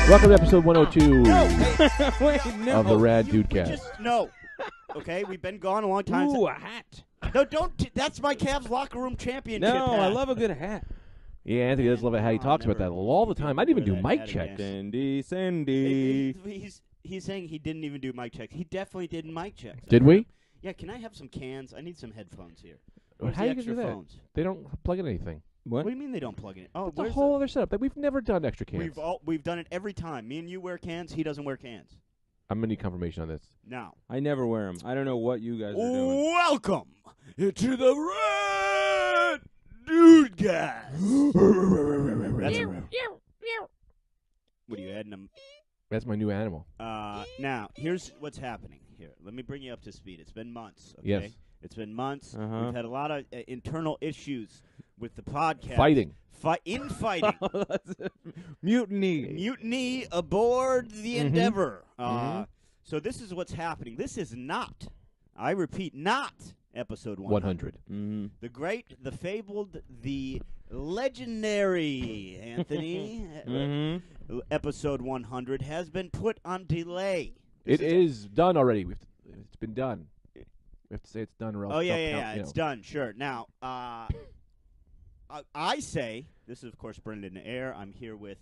Welcome to episode 102 Wait, no. of the Rad Dudecast. No. Okay, we've been gone a long time. Ooh, a hat. No, don't. That's my Cavs locker room championship No, hat. I love a good hat. Yeah, Anthony does love it how he talks about that all the time. I'd even do mic that checks. Sandy, Sandy. He's saying he didn't even do mic checks. He definitely did mic checks. Did we? Yeah, can I have some cans? I need some headphones here. Well, Where's how the you gonna extra do that? phones? They don't plug in anything. What do you mean they don't plug in? Oh, It's a where's whole other setup that we've never done extra cans. We've done it every time. Me and you wear cans. He doesn't wear cans. I'm going to need confirmation on this. Now. I never wear them. I don't know what you guys are doing. Welcome to the Rad Dudecast. What are you adding them? That's my new animal. Now, here's what's happening here. Let me bring you up to speed. It's been months, okay? Yes. It's been months. Uh-huh. We've had a lot of internal issues with the podcast. Fighting. Infighting. Mutiny. Mutiny aboard the Endeavor. So this is what's happening. This is not, I repeat, not episode 100. Mm-hmm. The great, the fabled, the legendary, Anthony, episode 100 has been put on delay. It is done already. It's been done. We have to say it's done or else Oh, yeah, they'll yeah, count, yeah. It's done, sure. Now, I say, this is, of course, Brendan Air. I'm here with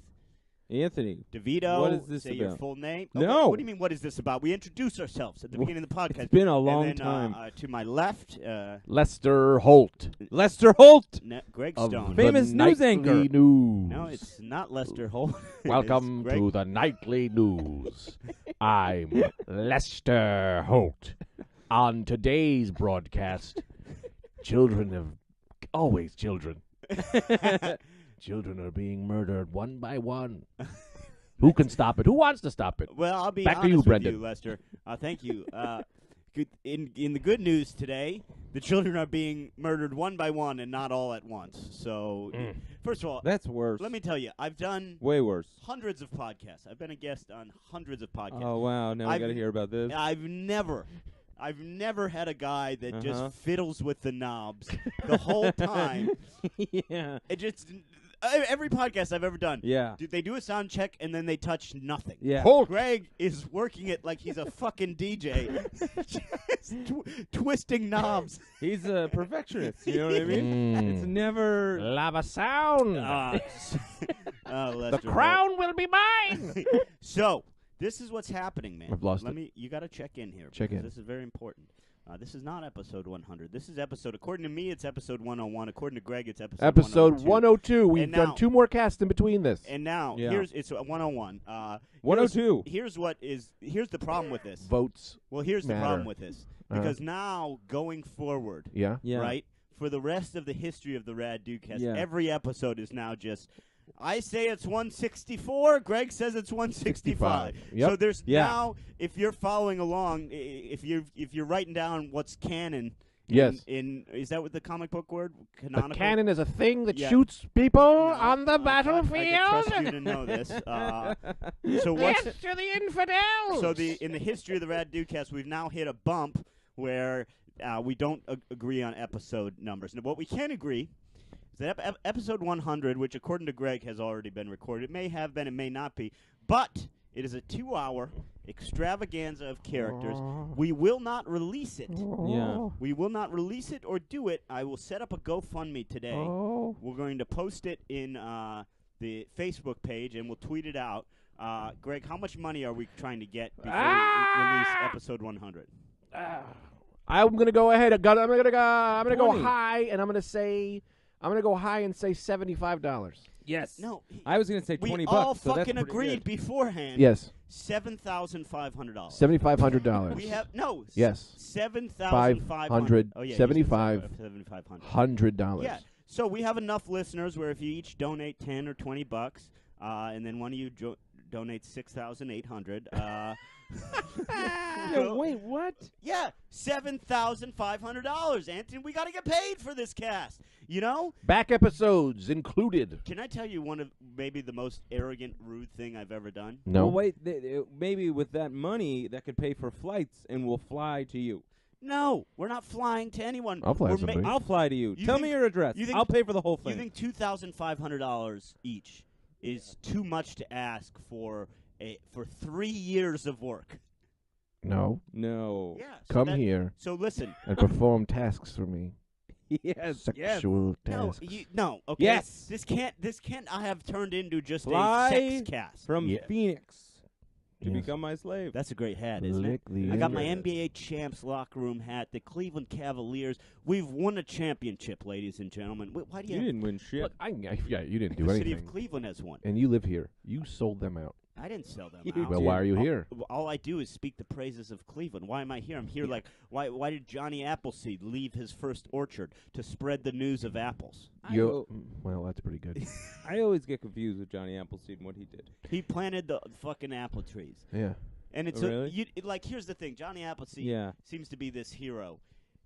Anthony. DeVito. What is this say about? your full name. No. What do you mean, what is this about? We introduce ourselves at the beginning of the podcast. It's been a long and then, time. To my left, Lester Holt Lester Holt. Greg of Stone. the Famous news Nightly anchor. News. No, it's not Lester Holt. Welcome It's Greg. to the Nightly News. I'm Lester Holt. On today's broadcast, children have always children. Children are being murdered one by one. Who can stop it? Who wants to stop it? Well, I'll be Back to honest you, with Brendan. you, Lester. Thank you. In the good news today, the children are being murdered one by one and not all at once. So, first of all, That's worse. let me tell you, I've done Way worse. hundreds of podcasts. I've been a guest on hundreds of podcasts. Oh, wow. Now I got to hear about this. I've never had a guy that Uh-huh. just fiddles with the knobs the whole time. Yeah. It just every podcast I've ever done. Yeah. They do a sound check and then they touch nothing. Yeah. Holt. Greg is working it like he's a fucking DJ, just twisting knobs. He's a perfectionist. You know what I mean? It's never. Lava sound. Lester the crown will be mine. Holt. So this is what's happening, man. I've lost it. You got to check in here. Check because in. This is very important. This is not episode 100. This is according to me, it's episode 101. According to Greg, it's Episode 102. We've And done now- 2 more casts in between this. And now, Yeah. it's 101. 102. Here's the problem with this. Votes. Well, here's the matter. problem with this. Because now, going forward, Yeah. Yeah. right, for the rest of the history of the Rad Dudecast, Yeah. every episode is now just, I say it's 164, Greg says it's 165. 65. Yep. So there's Yeah. now, if you're following along, if you're writing down what's canon, Yes. in is that what the comic book word? A Canonical? cannon is a thing that Yeah. shoots people No, on the I battlefield. can trust you to know this. So what's Yes, to the infidels. So in the history of the Rad Dudecast, we've now hit a bump where we don't agree on episode numbers. Now, what we can agree is that episode 100, which according to Greg has already been recorded, it may have been, it may not be, but it is a 2-hour extravaganza of characters. We will not release it. Yeah. We will not release it or do it. I will set up a GoFundMe today. Oh. We're going to post it in the Facebook page, and we'll tweet it out. Greg, how much money are we trying to get before we release episode 100? I'm gonna go ahead. I'm gonna go 20. high, and I'm gonna go high and say $75. Yes. No, I was going to say we 20 all bucks. So that's fucking pretty agreed good. beforehand. Yes. $7,500. $7,500. We have no. Yes. $7,500. Oh yeah. $7,500. $100. Yeah. So we have enough listeners where if you each donate 10 or 20 bucks, and then one of you donates $6,800. Yeah, wait, what? Yeah, $7,500, Anthony. We got to get paid for this cast. You know? Back episodes included. Can I tell you one of maybe the most arrogant, rude thing I've ever done? No. Well, wait, maybe with that money that could pay for flights and we'll fly to you. No, we're not flying to anyone. I'll fly We're somebody. I'll fly to you. You Tell think- me your address. you think- I'll pay for the whole You thing. think $2,500 each is too much to ask for 3 years of work. No. No. Yeah. Come here So listen. and perform tasks for me. Yes. Sexual No, tasks. no. Okay. Yes. This can't. I have turned into just Fly a sex cast. From Yeah. Phoenix to Yes. become my slave. That's a great hat, isn't Lick it? the I got my end. NBA champs locker room hat. The Cleveland Cavaliers. We've won a championship, ladies and gentlemen. Why do You you? didn't win shit. Look, yeah, you didn't do The city anything. of Cleveland has won. And you live here. You sold them out. I didn't sell them You out. Well, did. why are you here? All I do is speak the praises of Cleveland. Why am I here? I'm here like, why did Johnny Appleseed leave his first orchard to spread the news of apples? Well, that's pretty good. I always get confused with Johnny Appleseed and what he did. He planted the fucking apple trees. Yeah. And it's Oh, really? like, here's the thing. Johnny Appleseed Yeah. seems to be this hero.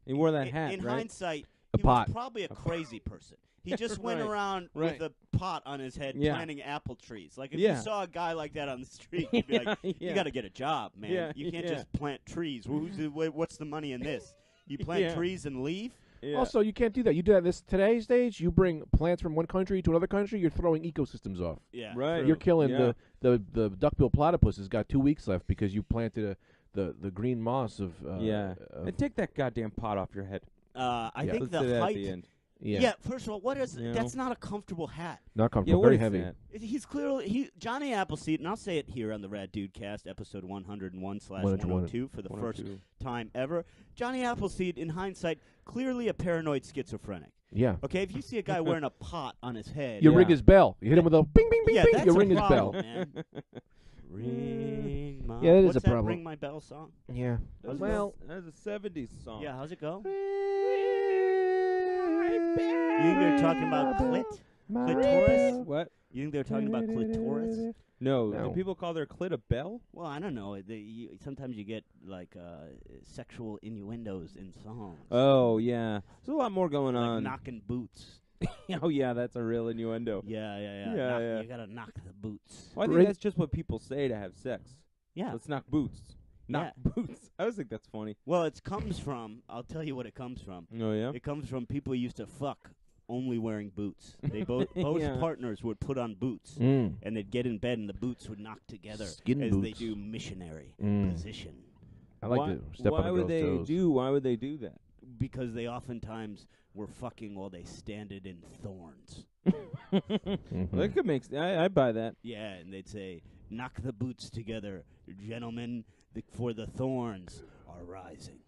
He wore that in hat, in right? hindsight, A he pot. was probably a crazy person. He just went Right, around right. with a pot on his head Yeah. planting apple trees. Like, if Yeah. you saw a guy like that on the street, you'd be like, you got to get a job, man. Yeah, You can't yeah. just plant trees. What's the money in this? You plant Yeah. trees and leave? Yeah. Also, you can't do that. You do that today's stage. You bring plants from one country to another country. You're throwing ecosystems off. Yeah. Right. You're killing Yeah. the duckbill platypus has got 2 weeks left because you planted the green moss of Yeah. And take that goddamn pot off your head. I Yeah. think Let's the do that at height. the end. yeah. First of all, what is You know? that's not a comfortable hat. Not Yeah, comfortable, what very is heavy. that? He's clearly Johnny Appleseed, and I'll say it here on the Rad Dudecast, episode 101/102 for the first 102. time ever. Johnny Appleseed, in hindsight, clearly a paranoid schizophrenic. Yeah. Okay, if you see a guy wearing a pot on his head, You Yeah. ring his bell. You hit him with a bing, bing, bing, yeah, bing. that's You a ring his problem, bell. man. Ring my Yeah, that is What's a that problem. Ring My Bell song? Yeah. That's Well, that's a 70s song. Yeah, how's it go? You think they're talking about clitoris? What? You think they're talking about clitoris? No. No. Do people call their clit a bell? Well, I don't know. Sometimes you get like sexual innuendos in songs. Oh, yeah. There's a lot more going like on. knocking boots. Oh, yeah, that's a real innuendo. Yeah. Yeah, Knock- yeah. You gotta knock the boots. Well, I think Right. that's just what people say to have sex. Yeah. Let's knock boots. Knock boots. I always think that's funny. Well, it comes from. I'll tell you what it comes from. Oh, yeah? It comes from people who used to fuck only wearing boots. They both Yeah. partners would put on boots. Mm. And they'd get in bed, and the boots would knock together Skin as they boots. do missionary Mm. position. I like why, to step why on a would girl's they toes. Why would they do that? Because they oftentimes were fucking while they standed in thorns. Mhm. That could make I buy that. Yeah, and they'd say, knock the boots together, gentlemen, for the thorns are rising.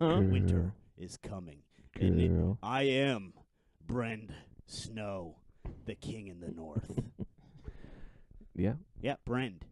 Winter is coming. And Girl. I am Brend Snow, the king in the north. Yeah. Yeah, Brend.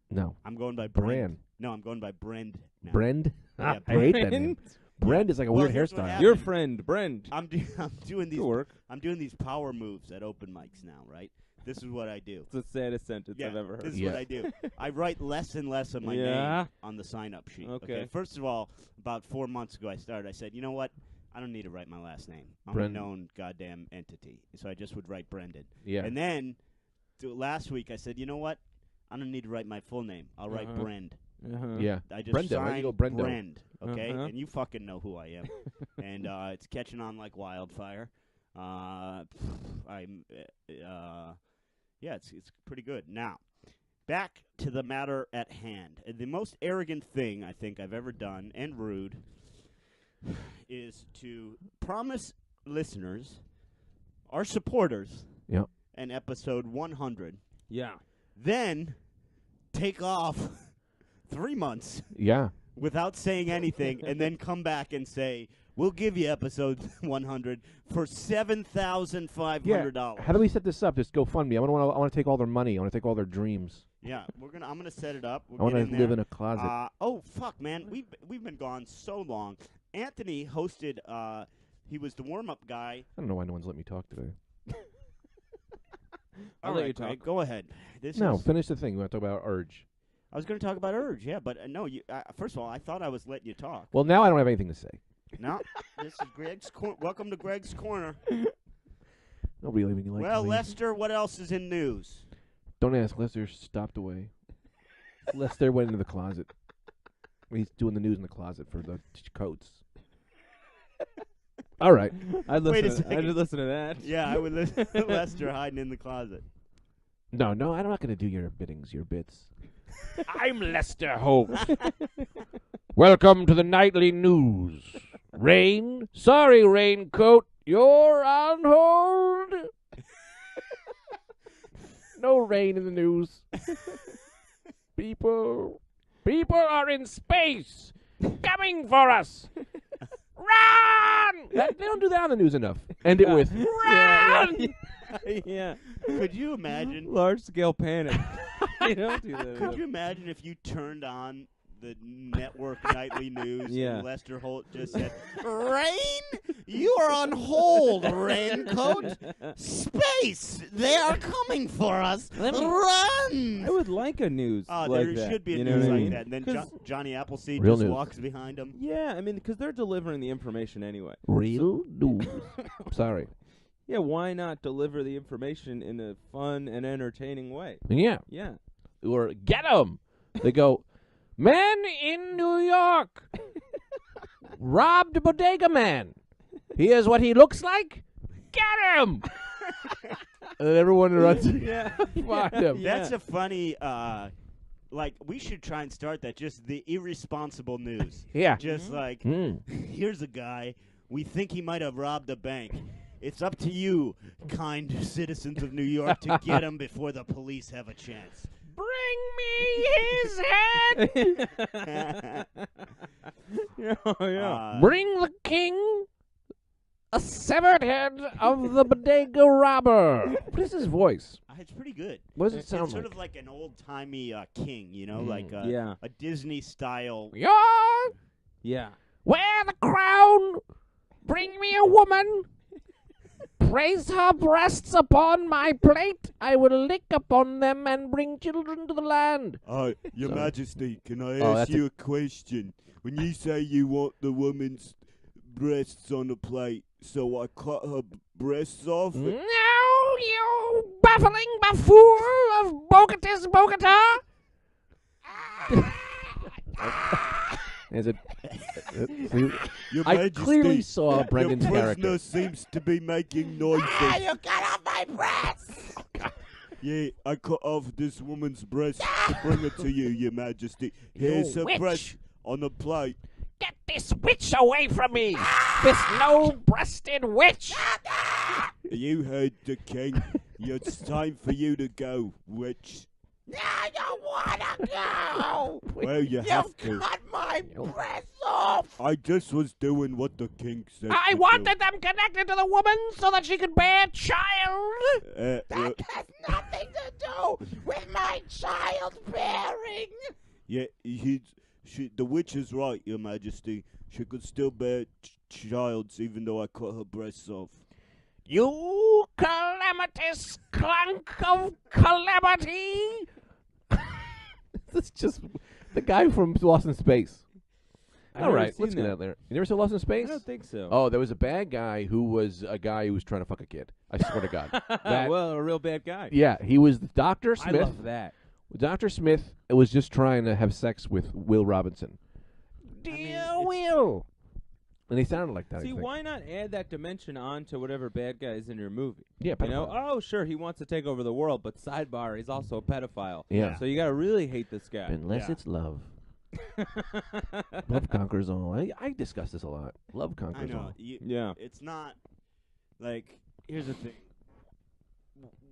No. I'm going by Bran. Brend. No, I'm going by Brend now. Brend. Yeah, I hate that Brand? name. Brend is like a Well, weird here's what hairstyle. happened. Your friend, Brend. I'm doing these Good work. I'm doing these power moves at open mics now, right? This is what I do. It's the saddest sentence Yeah, I've ever heard. this is Yeah. what I do. I write less and less of my Yeah. name on the sign-up sheet. Okay. First of all, about 4 months ago, I said, you know what? I don't need to write my last name. I'm Bren- a known goddamn entity. So I just would write Brendan. Yeah. And then last week, I said, you know what? I don't need to write my full name. I'll write Uh-huh. Brend. Uh-huh. Yeah. I just Brenda, right? signed You go Brendo. Brend, okay? Uh-huh. And you fucking know who I am. And it's catching on like wildfire. Yeah, it's pretty good. Now, back to the matter at hand. The most arrogant thing I think I've ever done, and rude, is to promise listeners, our supporters, Yep. an episode 100, Yeah. then take off 3 months Yeah. without saying anything, and then come back and say, we'll give you episode 100 for $7,500. How do we set this up? This GoFundMe. I want to take all their money. I want to take all their dreams. Yeah, I'm gonna set it up. I want to live in a closet. Oh fuck, man, we've been gone so long. Anthony hosted. He was the warm up guy. I don't know why no one's let me talk today. I'll All let right, you talk. Greg, go ahead. No, finish the thing. We want to talk about Urge. I was going to talk about Urge, yeah, but no. First of all, I thought I was letting you talk. Well, now I don't have anything to say. No, this is Greg's Welcome to Greg's Corner. Nobody even likes Well, me. Lester, what else is in news? Don't ask. Lester stopped away. Lester went into the closet. He's doing the news in the closet for the coats. All right. I'd Wait a listen. second. I'd listen to that. Yeah, I would listen to Lester hiding in the closet. No, I'm not going to do your biddings, your bits. I'm Lester Holt. Welcome to the nightly news. Rain? Sorry, Raincoat. You're on hold. No rain in the news. People are in space, coming for us. Run! They don't do that on the news enough. End it with, Run! Yeah. Could you imagine? Large scale panic. You don't do that. Could you imagine if you turned on the network nightly news Yeah. and Lester Holt just said, "Rain, you are on hold, Raincoat. Space, they are coming for us. Run!" I would like a news Oh, like there that. should be a you know news what I like mean? that. And then 'Cause- Johnny Appleseed Real just news. walks behind him. Yeah, I mean, because they're delivering the information anyway. real news. Sorry. Yeah, why not deliver the information in a fun and entertaining way? Yeah. Yeah. Or get 'em. They go, man in New York robbed a bodega man. Here's what he looks like. Get him. And everyone runs Yeah. find him. That's a funny, like, we should try and start that, just the irresponsible news. Yeah. Just like, Mm. here's a guy, we think he might have robbed a bank. It's up to you, kind citizens of New York, to get him before the police have a chance. Bring me his head. Yeah. Bring the king a severed head of the bodega robber. What is his voice? It's pretty good. What does it It's sound sort like? of like an old-timey king, you know, Mm. like Yeah. a Disney-style. You're Yeah. wear the crown. Bring me a woman. Place her breasts upon my plate. I will lick upon them and bring children to the land. Your Sorry. Majesty, can I Oh, ask that's you a question? When you say you want the woman's breasts on the plate, so I cut her breasts off? No, you baffling buffoon of Bogatus Bogota. Is it? Your I Majesty, clearly saw Brendan's your prisoner character. seems to be making noises. You cut off my breasts. Yeah, I cut off this woman's breast to bring her to you, Your Majesty. Here's her witch. breast on the plate. Get this witch away from me. This no-breasted witch. You heard the king. It's time for you to go, witch. I don't want to go. Well, you have to. Cut my breasts off. I just was doing what the king said. I to wanted them connected to the woman so that she could bear a child. do. That has nothing to do with my childbearing. Yeah, the witch is right, Your Majesty. She could still bear childs even though I cut her breasts off. You calamitous clunk of calamity. That's just the guy from Lost in Space. I've All never right, seen let's get that. out there. You never saw Lost in I Space? don't think so. Oh, there was a bad guy who was a guy who was trying to fuck a kid. I swear to God. That- well, a real bad guy. Yeah, he was Dr. I Smith. love that. Dr. Smith was just trying to have sex with Will Robinson. Dear Will. And he sounded like that. I See, think. why not add that dimension on to whatever bad guy is in your movie? Yeah, You know, pedophile. oh, sure, he wants to take over the world, but sidebar, he's also a pedophile. Yeah. So you got to really hate this guy. Unless Yeah. it's love. Love conquers all. I discuss this a lot. Love I conquers know. all. Yeah. It's not like, here's the thing.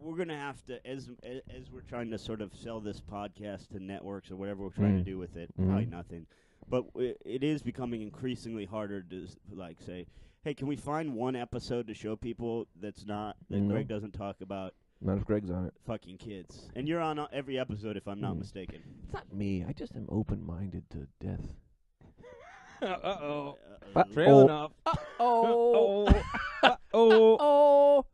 We're gonna have to, as we're trying to sort of sell this podcast to networks or whatever we're trying to do with it, probably nothing. But it is becoming increasingly harder to like say, hey, can we find one episode to show people that's not that No. Greg doesn't talk about Not if Greg's on it. fucking kids? And you're on every episode, if I'm not mistaken. It's not me. I just am open-minded to death. Uh-oh. Uh-oh. Trailing off. Oh. Oh.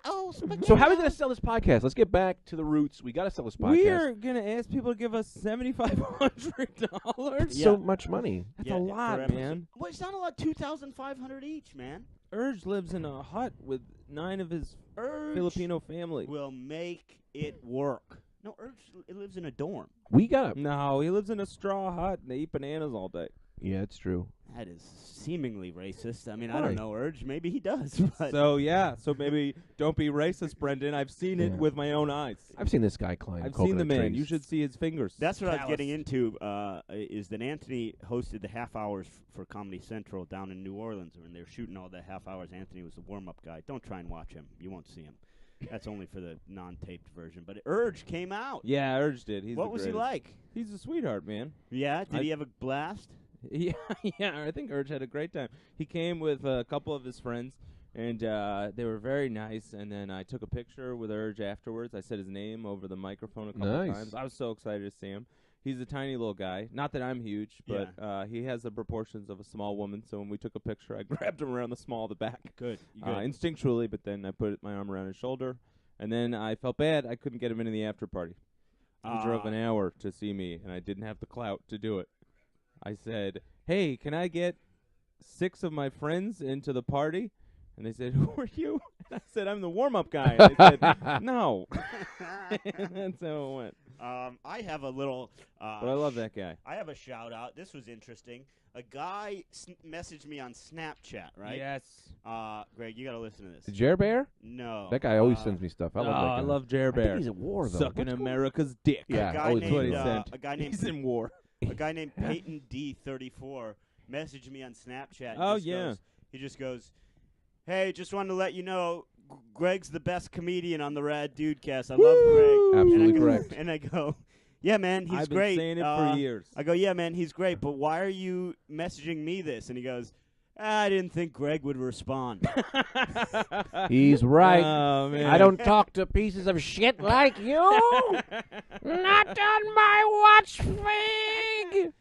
Oh. So how are we going to sell this podcast? Let's get back to the roots. We got to sell this podcast. We're going to ask people to give us $7,500. So much money. That's Yeah, a for lot, episode. man. Well, it's not a lot. 2,500 each, man. Urge lives in a hut with 9 of his Filipino family. Will make it work. No, Urge lives in a dorm. We got to. No, he lives in a straw hut and they eat bananas all day. Yeah, it's true. That is seemingly racist. I mean, I Why? don't know, Urge. Maybe he does. But So maybe don't be racist, Brendan. I've seen it Yeah. with my own eyes. I've seen this guy climb I've coconut seen the man. trees. You should see his fingers. that's what I was getting Calloused. into. Is that Anthony hosted the half hours for Comedy Central down in New Orleans, and they were shooting all the half hours. Anthony was the warm up guy. Don't try and watch him. You won't see him. That's only for the non-taped version. But Urge came out. Yeah, Urge did. He's what the was he greatest. like? He's a sweetheart, man. Yeah, did I- he have a blast? Yeah, yeah. I think Urge had a great time. He came with a couple of his friends, and they were very nice. And then I took a picture with Urge afterwards. I said his name over the microphone a couple Nice. times. I was so excited to see him. He's a tiny little guy. Not that I'm huge, but he has the proportions of a small woman. So when we took a picture, I grabbed him around the small of the back, Good. You good. instinctually. But then I put my arm around his shoulder, and then I felt bad. I couldn't get him into the after party. He drove an hour to see me, and I didn't have the clout to do it. I said, "Hey, can I get 6 of my friends into the party?" And they said, "Who are you?" And I said, "I'm the warm-up guy." And they said, "No." And that's how it went. I have a little. But I love that guy. I have a shout out. This was interesting. A guy messaged me on Snapchat, right? Yes. Greg, you got to listen to this. Jer Bear? No. That guy always sends me stuff. I love that guy. I love Jer I think Bear. he's at war, though. Sucking What's going- America's dick. Yeah, a guy always That's what he named sent. a guy named He's in war. a guy named Peyton D34 messaged me on Snapchat. and Oh, just yeah. he just goes, "Hey, just wanted to let you know, Greg's the best comedian on the Rad Dudecast. I love Greg." Absolutely and I go, correct. And I go, "Yeah, man, he's I've been great." saying it for years. I go, "Yeah, man, he's great, but why are you messaging me this?" And he goes, "I didn't think Greg would respond." He's right. Oh, man. I don't talk to pieces of shit like you. Not on my watch, Fig.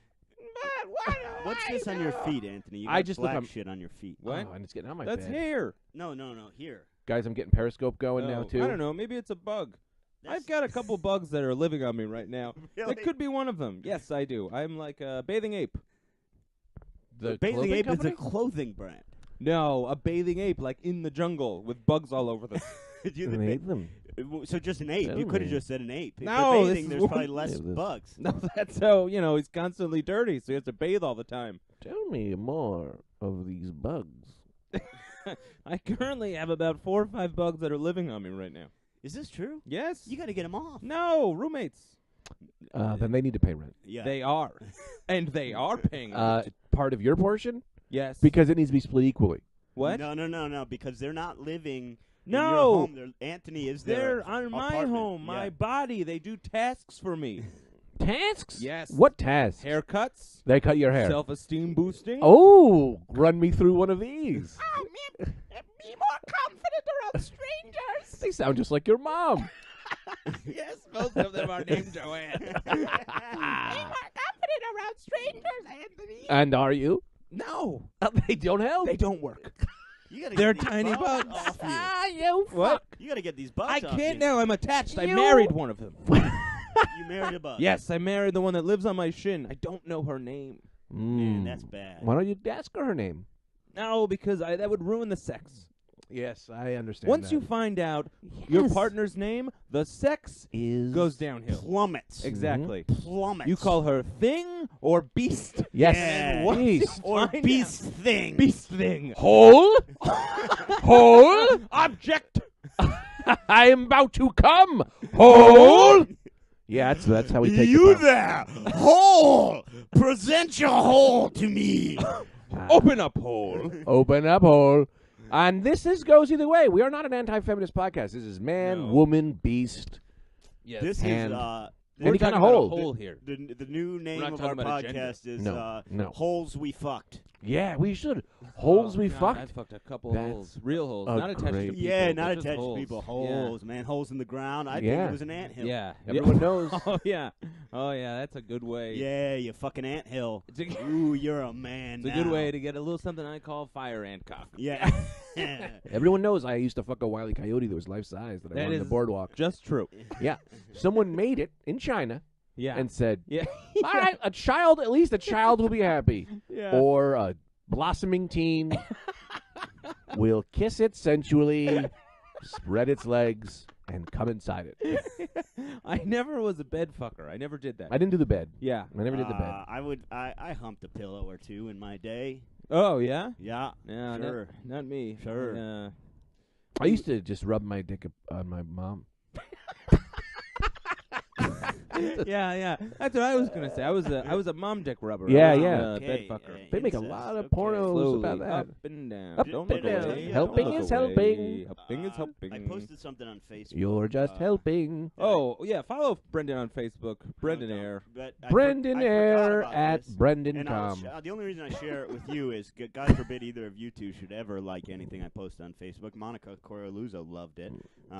What's this on your feet, Anthony? You got I just look black on- shit on your feet. What? Oh, and it's getting on my That's bed. hair. No, here. Guys, I'm getting Periscope going now, Oh, too. I don't know. Maybe it's a bug. That's- I've got a couple bugs that are living on me right now. Really? It could be one of them. Yes, I do. I'm like a bathing ape. The Bathing clothing Ape is company? a clothing brand. No, a bathing ape, like in the jungle with bugs all over them. You I the hate them. So just an ape. Tell You could have me. just said an ape. If No, they're this bathing, is there's what- probably less Yeah, this- bugs. No, that's how, he's constantly dirty, so he has to bathe all the time. Tell me more of these bugs. I currently have about 4 or 5 bugs that are living on me right now. Is this true? Yes. You got to get them off. No, roommates. Then they need to pay rent. Yeah. They are. And they are paying rent. Part of your portion? Yes. Because it needs to be split equally. What? No, because they're not living in your No. home. Anthony is there. They're on my apartment. home, my Yeah. body. They do tasks for me. Tasks? Yes. What tasks? Haircuts, They cut your hair. self-esteem boosting. Oh, run me through one of these. Be more confident around strangers. They sound just like your mom. Yes, most of them are named Joanne. Be more confident around strangers, Anthony. And are you? No, They don't help. they don't work. You gotta They're get these tiny bugs bugs. off you. you What? You got to get these bugs I off can't you. now. I'm attached. I You- married one of them. You married a bug. Yes, I married the one that lives on my shin. I don't know her name. Man, that's bad. Why don't you ask her name? No, because that would ruin the sex. Yes, I understand. Once you find out your Yes. partner's name, the sex is goes downhill. Plummets. Exactly. Plummets. You call her thing or beast. Yes, Yeah. Once you beast. or find beast thing. out- Beast thing. Hole, hole. Object. I am about to come. Hole. Yeah, that's how we take You it. there, hole! Present your hole to me. Open up hole. Open up, hole. And goes either way. We are not an anti-feminist podcast. This is man, No. woman, beast. Yes. This And- is Any We're kind talking of about a hole. hole here. the new name not of our talking about a gender. podcast is No. Holes We Fucked. Yeah, we should. Holes we God, fucked. I fucked a couple That's holes. Real holes. a Not attached to great- people. Yeah, but not just attached holes. to people. Holes, man. Holes in the ground. I think Yeah. it was an anthill. Yeah. Everyone knows. Oh, yeah. Oh, yeah. That's a good way. Yeah, you fucking anthill. It's a, Ooh, you're a man it's a good way to get a little something I call fire ant cock. Yeah. Everyone knows I used to fuck a Wile E. Coyote that was life size that I That won on the is- boardwalk. Just true. Yeah, someone made it in China Yeah. and said, yeah. "All right, at least a child will be happy." Yeah. Or a blossoming teen will kiss it sensually, spread its legs, and come inside it. I never was a bed fucker. I never did that. I didn't do the bed. Yeah. I never did the bed. I humped a pillow or two in my day. Oh, yeah? Yeah. Yeah, Sure. not me. Sure. I used to just rub my dick on my mom. Yeah. That's what I was gonna say. I was a mom dick rubber. Yeah, I was yeah. a Okay, bed fucker. They make a incest, lot of okay. pornos Slowly about that. up and down. Up Don't and look down. away. Helping Don't look is away. helping. Helping is helping. I posted something on Facebook. You're just helping. Oh yeah, follow Brendan on Facebook. Brendan No, Air. but Brendan I forgot Air about at this. Brendan And Com. the only reason I share it with you is, God forbid either of you two should ever like anything I post on Facebook. Monica Coraluzzo loved it.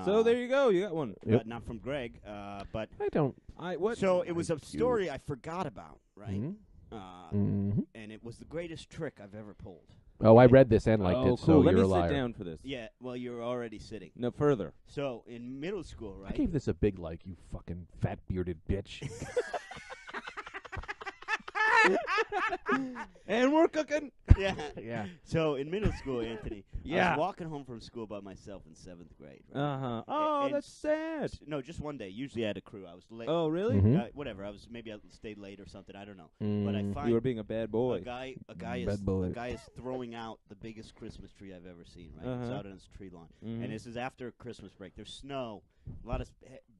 So there you go. You got one. Yep. But not from Greg. But I don't. What? so it was a story I forgot about, right? Mhm. And it was the greatest trick I've ever pulled. Oh, I read this and liked Oh, it, cool. so Let you're me a liar. sit down for this. Yeah, well, you're already sitting. No further. So in middle school, I right? gave this a big like, you fucking fat bearded bitch. And we're cooking. Yeah. Yeah. So in middle school, Anthony, I Yeah. was walking home from school by myself in 7th grade. Right? Uh-huh. Oh, and that's sad. No, just one day. Usually I had a crew. I was late. Oh, really? Mhm. Whatever. Maybe I stayed late or something. I don't know. Mm. But I find You were being a bad boy. a guy Bad boy. is throwing out the biggest Christmas tree I've ever seen. Right, it's Uh-huh. out on his tree lawn, Mhm. and this is after Christmas break. There's snow, a lot of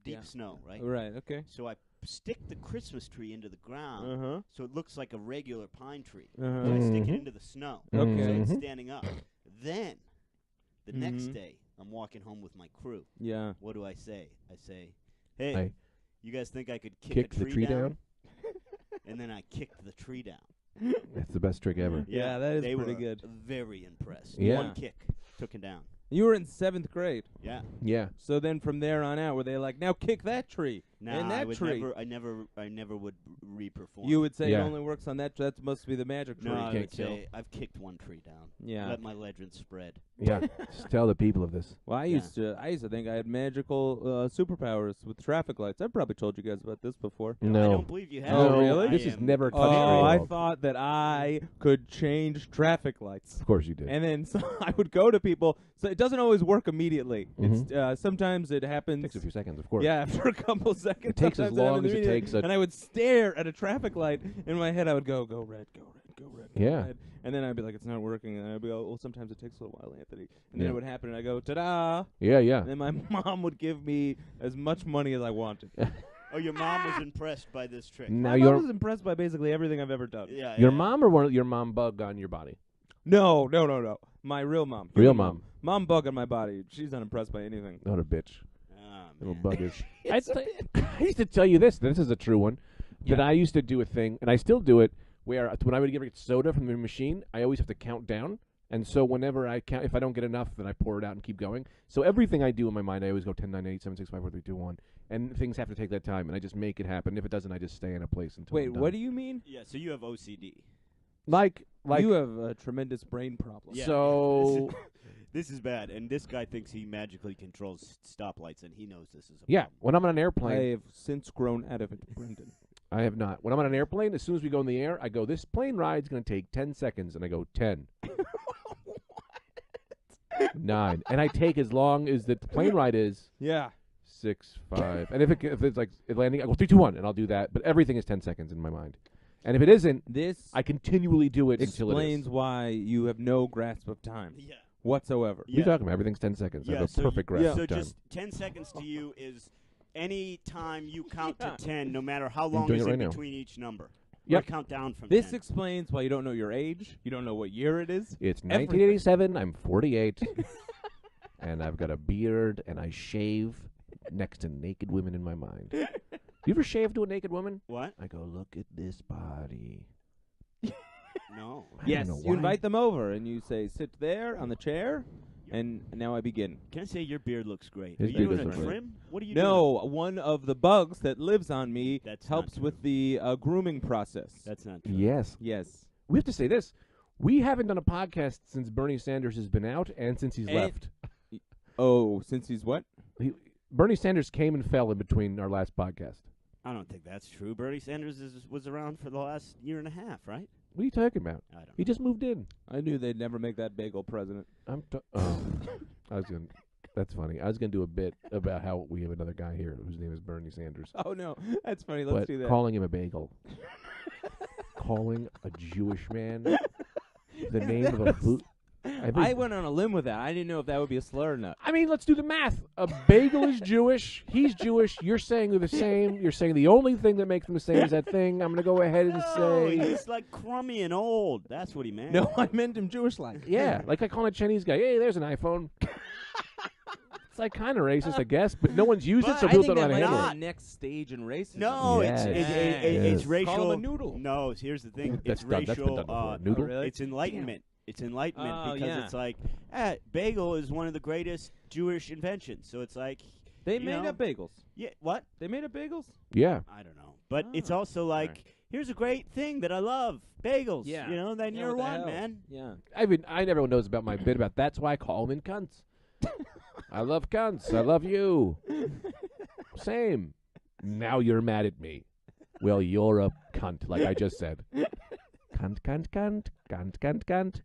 deep Yeah. snow, right? Right. Okay. So I stick the Christmas tree into the ground, Uh-huh. so it looks like a regular pine tree. Uh-huh. So I stick Mhm. it into the snow, Okay. so it's Mhm. standing up. Then, the next Mhm. day, I'm walking home with my crew. Yeah. What do I say? I say, "Hey, Hey. you guys think I could Kick a the tree down? And then I kicked the tree down. That's the best trick ever. Yeah, that is they pretty were good. Very impressed. Yeah. One kick took him down. You were in 7th grade. Yeah. Yeah. So then from there on out, were they like, now kick that tree? Nah, and I that would tree. I never would re-perform. You would say Yeah. it only works on that. That must be the magic tree. no, you I can't would kill. say I've kicked one tree down. Yeah. Let my legend spread. Yeah. Just tell the people of this. Well, I Yeah. used to think I had magical superpowers with traffic lights. I've probably told you guys about this before. I No. don't believe you have. Oh, really? This is never touched Oh, me I at all. thought that I could change traffic lights. Of course you did. And then so I would go to people. So it doesn't always work immediately. Mhm. It's sometimes it happens. Takes a few seconds, of course. Yeah, after a couple seconds. It takes as sometimes long happens as it immediately. takes a- And I would stare at a traffic light. In my head, I would go red, go red, go red. Go Yeah. red. And then I'd be like, it's not working. And I'd be, well, sometimes it takes a little while, Anthony. And then Yeah. it would happen, and I go, ta-da! Yeah, yeah. And then my mom would give me as much money as I wanted. Oh, your mom was impressed by this trick. Now My your mom was impressed by basically everything I've ever done. Yeah. your yeah. mom or your mom bug on your body? No. My real mom. Real Human mom. Mom bug on my body. She's not impressed by anything. Not a bitch. Ah, Little man. buggers. I used to tell you this. This is a true one. That Yeah. I used to do a thing, and I still do it, where when I would get soda from the machine, I always have to count down. And so whenever I count, if I don't get enough, then I pour it out and keep going. So everything I do in my mind, I always go 10, 9, 8, 7, 6, 5, 4, 3, 2, 1. And things have to take that time, and I just make it happen. If it doesn't, I just stay in a place until Wait, I'm done. what do you mean? Yeah. So you have OCD. Like You have a tremendous brain problem. Yeah. so This is bad, and this guy thinks he magically controls stoplights, and he knows this is a yeah, problem. when I'm on an I airplane, have since grown out of it, Brendan. I have not. When I'm on an airplane, as soon as we go in the air, I go, this plane ride's going to take 10 seconds. And I go, 10. 9. And I take as long as the plane ride is Yeah. 6, 5. And if it's like landing, I go 3, 2, 1. And I'll do that. But everything is 10 seconds in my mind. And if it isn't, This I continually do it until it explains is. why you have no grasp of time Yeah. whatsoever. What are you talking about? Everything's 10 seconds. I Yeah, have a so perfect you, grasp So of time. just 10 seconds to you is any time you count Yeah. to 10, no matter how long doing is it in right now. between each number. Yep. Or count down from This 10. explains why you don't know your age. You don't know what year it is. It's everything. 1987. I'm 48. And I've got a beard, and I shave next to naked women in my mind. You ever shave to a naked woman? What? I go, look at this body. No. I Yes, don't know you why. invite them over and you say, sit there on the chair, and now I begin. Can I say your beard looks great? His Are you beard doing does a look great. trim? What are you doing? No, one of the bugs that lives on me That's not helps true. with the grooming process. That's not true. Yes. Yes. We have to say this. We haven't done a podcast since Bernie Sanders has been out and since he's And- left. Oh, since he's what? Bernie Sanders came and fell in between our last podcast. I don't think that's true. Bernie Sanders was around for the last year and a half, right? What are you talking about? I don't He just moved in. I knew they'd never make that bagel president. I was going That's funny. I was going to do a bit about how we have another guy here whose name is Bernie Sanders. Oh no, that's funny. Let's But do that. calling him a bagel. Calling a Jewish man the name of a food. I went on a limb with that. I didn't know if that would be a slur or not. I mean, let's do the math. A bagel is Jewish. He's Jewish. You're saying they're the same. You're saying the only thing that makes them the same is that thing. I'm going to go ahead and No, say... he's like crummy and old. That's what he meant. No, I meant him Jewish-like. Yeah, like I call a Chinese guy, hey, there's an iPhone. It's like kind of racist, I guess, but no one's used it, But so I people think don't know that how to might be handle the it. next stage in racism. No, Yes. it's Yes. racial. Call him a noodle. No, here's the thing. That's It's done. That's been racial. done before. Noodle? Oh, really? It's enlightenment. It's enlightenment Oh, because yeah. it's like bagel is one of the greatest Jewish inventions. So it's like They you made know, up bagels. Yeah, what? They made up bagels? Yeah. I don't know. But it's Ah. also like here's a great thing that I love, bagels. Yeah. You know, then Yeah, you're what the one, hell? man. Yeah. I never knows about my bit about that's why I call them in cunts. I love cunts. I love you. Same. Now you're mad at me. Well, you're a cunt, like I just said. Cunt, cunt, cunt, cunt, cunt, cunt.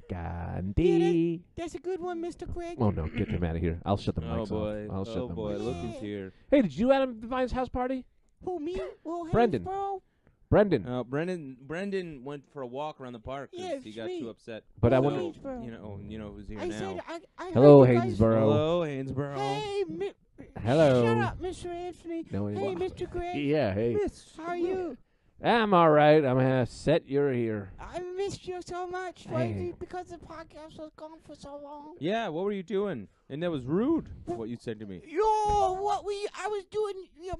Gandhi. That's a good one, Mr. Craig. Oh, no, get him out of here. I'll shut the Oh mics boy. off. I'll shut Oh the boy. mics Look off. who's here. Hey, did you Adam Devine's house party? Who, me? Well, Brendan. Bro. Brendan. Brendan went for a walk around the park 'cause Yeah, he it's got me. too upset. But I Well, wonder. Haynesboro. You know who's here I now. said, I Hello, heard you guys- Haynesboro. Hello, Haynesboro. Hey, Hello. Shut up, Mr. Anthony. No, Hey, Mr. Craig. Yeah, hey. How are you? I'm all right. I'm set. You're here. I missed you so much Hey. because the podcast was gone for so long. Yeah, what were you doing? And that was rude, what you said to me. Yo, what were you? I was doing your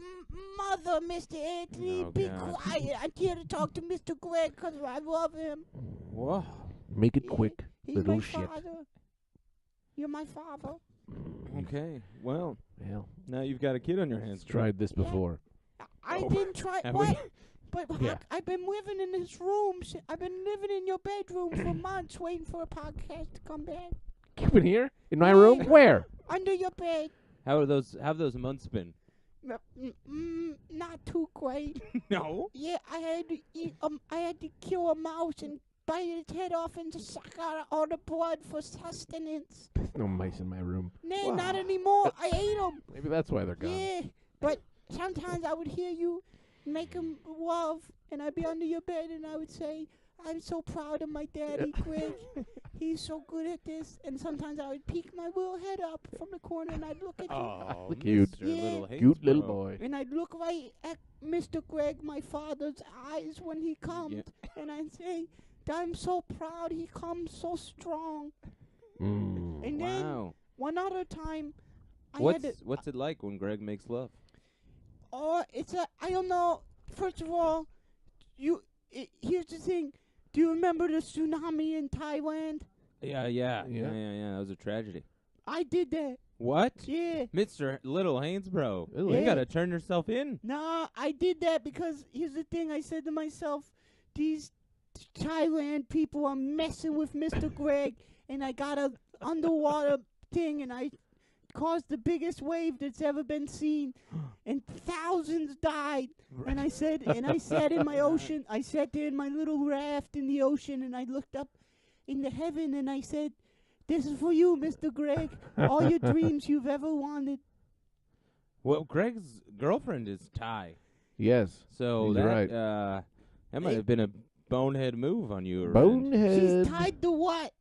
mother, Mr. Anthony. Oh, Be God. quiet. I'm here to talk to Mr. Greg because I love him. Whoa. Make it quick, He's little my shit. father. You're my father. Okay, well, Well, now you've got a kid on your hands. tried this before. I Oh. didn't try. Have What? we? But Yeah. I've been living in this room. I've been living in your bedroom for months, waiting for a podcast to come back. Keep it here in my Yeah. room. Where? Under your bed. How have those months been? Not too great. No. Yeah, I had to eat. I had to kill a mouse and bite its head off and just suck out all the blood for sustenance. There's no mice in my room. Nah, Wow. not anymore. I ate them. Maybe that's why they're gone. Yeah, but sometimes I would hear you make 'em love, and I'd be under your bed, and I would say, "I'm so proud of my daddy, Greg. He's so good at this." And sometimes I would peek my little head up from the corner, and I'd look at you, Oh, Cute. Mr. Yeah. Little Cute little Haynesboro. boy. and I'd look right at Mr. Greg, my father's eyes when he comes, and I'd say, "I'm so proud. He comes so strong." Mm. And then Wow. one other time, I had to. What's it like when Greg makes love? Oh, I don't know. First of all, here's the thing. Do you remember the tsunami in Thailand? Yeah. Yeah. That was a tragedy. I did that. What? Yeah. Mr. Little Haynesboro. Ooh, You Yeah. gotta turn yourself in. Nah, I did that because here's the thing. I said to myself, these Thailand people are messing with Mr. Greg, and I got a underwater thing, and I caused the biggest wave that's ever been seen, and thousands died. And I sat in my ocean. I sat there in my little raft in the ocean, and I looked up into heaven, and I said, "This is for you, Mr. Greg. All your dreams you've ever wanted." Well, Greg's girlfriend is Thai, Yes. so He's that right. that might have been a bonehead move on you. Bonehead. She's tied to what?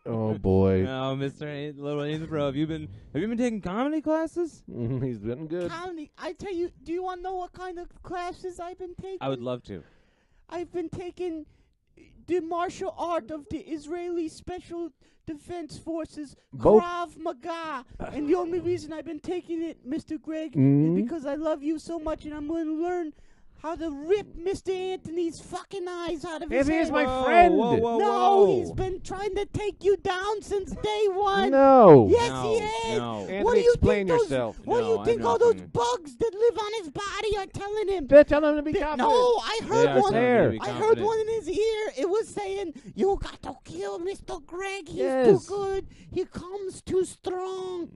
Oh boy. No, Mr. Little Haynesboro, have you been taking comedy classes? He's been good. Comedy. I tell you, do you want to know what kind of classes I've been taking? I would love to. I've been taking the martial art of the Israeli Special Defense Forces, Both- Krav Maga. And the only reason I've been taking it, Mr. Greg, Mhm. is because I love you so much, and I'm going to learn how to rip Mr. Anthony's fucking eyes out of his If head. he's my friend. No, he's been trying to take you down since day one. No. Yes, No, he has. no. Anthony, What do you explain think yourself. What do No, you I'm think not all those gonna- bugs that live on his body are telling him? They're telling him to be Th- confident. No, I They heard are one. telling you to be I heard confident. one in his ear. It was saying, "You got to kill Mr. Greg. He's Yes. too good. He comes too strong."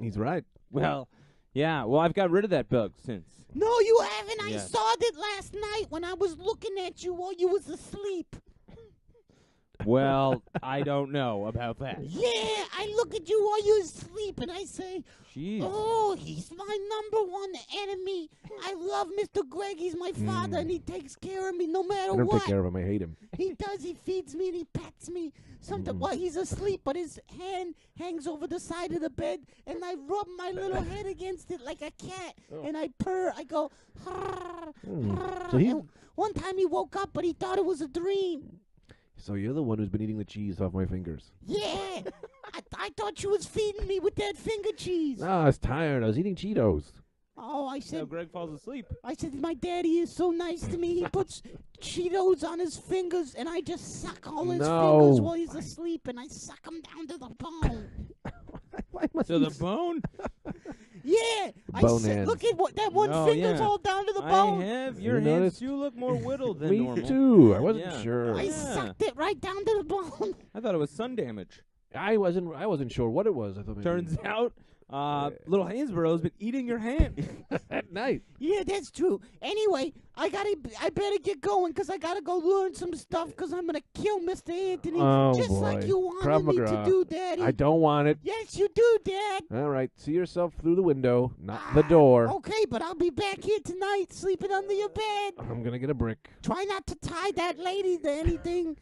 He's right. Well, yeah. Well, I've got rid of that bug since. No, you haven't. I Yes. saw it last night when I was looking at you while you was asleep. Well, I don't know about that. Yeah, I look at you while you're asleep and I say, Jeez. oh, he's my number one enemy. I love Mr. Greg. He's my father, and he takes care of me no matter I don't what. take care of him. I hate him. He does. He feeds me and he pets me. Sometimes while he's asleep, but his hand hangs over the side of the bed, and I rub my little head against it like a cat, and I purr. I go, So he- and one time he woke up, but he thought it was a dream. So you're the one who's been eating the cheese off my fingers. Yeah, I thought you was feeding me with that finger cheese. No, I was tired. I was eating Cheetos. Oh, I So said, Greg falls asleep. my daddy is so nice to me. He puts Cheetos on his fingers, and I just suck all his fingers while he's asleep, and I suck him down to the bone. Why must To he the bone? Yeah, Bone said, hands. look at what that one Oh, finger's yeah. all down to the I bone. have. Your You hands noticed? do look more whittled than Me normal. too. I wasn't Yeah. sure. I sucked it right down to the bone. I thought it was sun damage. I wasn't sure what it was. I thought maybe Turns out, little Hainsborough's been eating your hand. at night. Yeah, that's true. Anyway, I better get going because I gotta go learn some stuff because I'm gonna kill Mr. Anthony Oh, just like boy. you wanted Krav me to Maga. do, Daddy. I don't want it. Yes, you do, Dad. All right, see yourself through the window, not the door. Okay, but I'll be back here tonight, sleeping under your bed. I'm gonna get a brick. Try not to tie that lady to anything.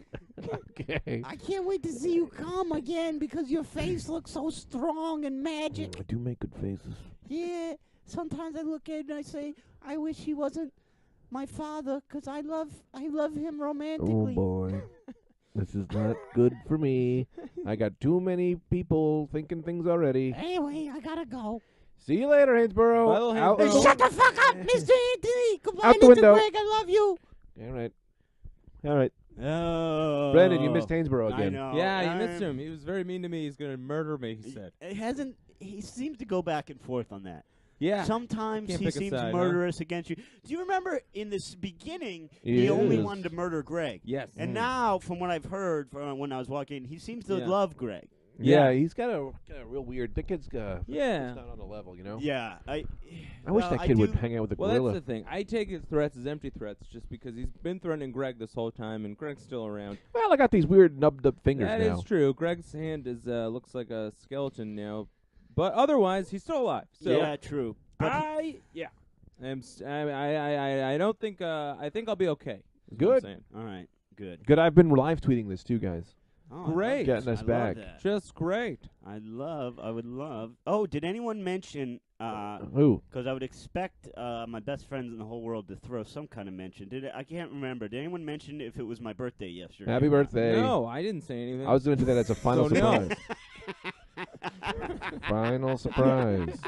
Okay. I can't wait to see you come again because your face looks so strong and magic. I do make good faces. Yeah, sometimes I look at it and I say, I wish he wasn't my father because I love him Oh romantically. boy, this is not good for me. I got too many people thinking things already. Anyway, I gotta go. See you later, Hainsborough. Bye, little Out Hainsborough. the- Shut the fuck up, Mr. Anthony. Goodbye, Out the Mr. window. Greg. I love you. All right. All right. Oh. Brandon, you missed Hainsborough I again. know. Yeah, you missed him. He was very mean to me. He's gonna murder me. He said. It hasn't. He seems to go back and forth on that. Yeah. Sometimes Can't he pick a seems side, huh? murderous against you. Do you remember in this beginning He he only is. wanted to murder Greg? Yes. And now, from what I've heard from when I was walking, he seems to Yeah. love Greg. Yeah, Yeah. he's got a real weird. The kid's Yeah. he's not on the level, you know. Yeah, I wish that kid would hang out with the Well, gorilla. that's the thing. I take his threats as empty threats just because he's been threatening Greg this whole time, and Greg's still around. Well, I got these weird nubbed up fingers That now. is true. Greg's hand is looks like a skeleton now, but otherwise he's still alive. So Yeah, true. But I don't think I think I'll be okay. is what I'm Good. saying. all right, good. Good. I've been live tweeting this too, guys. Oh, I love Great. this. Getting us I back. Love that. Just great. I would love. Oh, did anyone mention? Who? Because I would expect my best friends in the whole world to throw some kind of mention. I can't remember. Did anyone mention if it was my birthday yesterday? Happy or not? birthday. No, I didn't say anything. I was going to do that as a final So no. surprise. Final surprise.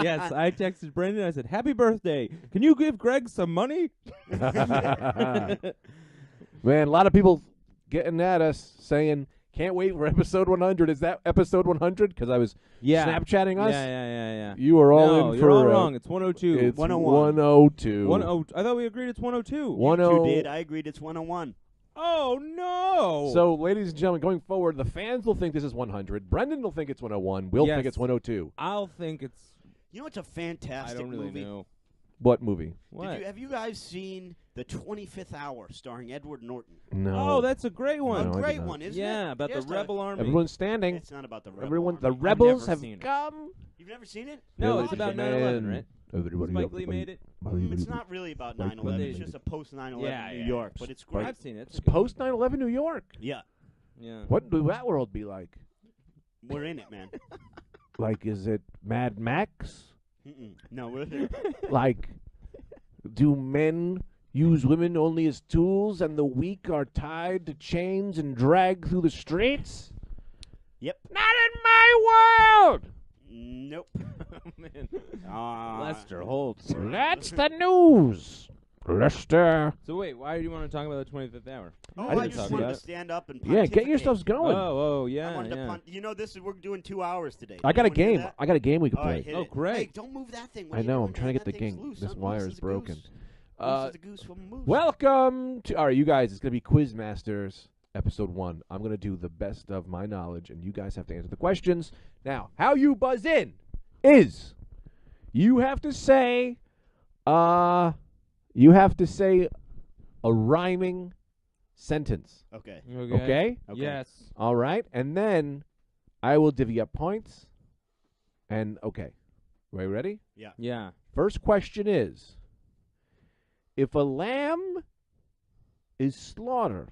Yes, I texted Brendan. I said, "Happy birthday! Can you give Greg some money?" Man, a lot of people getting at us saying, can't wait for episode 100. Is that episode 100? Because I was Snapchatting us. Yeah. You are all No, in you're for all wrong. It's 102. It's 101. 102. I thought we agreed it's 102. You did. I agreed. It's 101. Oh no! So, ladies and gentlemen, going forward, the fans will think this is 100. Brendan will think it's 101. We'll Yes. think it's 102. I'll think it's. You know, it's a I fantastic don't really movie. know. What movie? What? Have you guys seen The 25th Hour, starring Edward Norton? No. Oh, that's a great one. No, I A did great not. one, isn't it? Yeah, about Just the rebel army. Everyone's standing. It's not about the rebel Everyone, the army. rebels never have seen it. come. You've never seen it? No, Village it's about of 9/11, men. right? Everybody Spike up, Lee everybody- made it. It's not really about Spike 9/11. Lee It's made just it. a post 9/11 Yeah, New yeah. York, but it's great. I've seen it. It's post 9/11 New York. Yeah, Yeah. What would that world be like? we're in it, man. Like, is it Mad Max? No, we're there. Like, do men use women only as tools and the weak are tied to chains and dragged through the streets? Yep. Not in my world! Nope. Oh, man. Uh, Lester Holtz. That's the news. Lester. So wait, why do you want to talk about the 25th hour? Oh, I I, didn't just talk wanted about to it. stand up and Yeah, get pontificate. yourselves going. Oh, I yeah, wanted to yeah. you know, we're doing 2 hours today. I got a Anyone hear game. that? I got a game we can All right, play. hit Oh, it. great. Hey, don't move that thing. What I are you know. doing I'm trying to there? get the That thing's game. loose. This How wire loose is a broken. goose? Uh, Loose as a goose from a moose. Welcome to. All right, you guys. It's gonna be Quizmasters episode 1. I'm gonna do the best of my knowledge, and you guys have to answer the questions. Now, how you buzz in is you have to say, a rhyming sentence. Okay. Okay? Okay. Yes. All right? And then I will divvy up points. And, okay. Are you ready? Yeah. First question is, if a lamb is slaughtered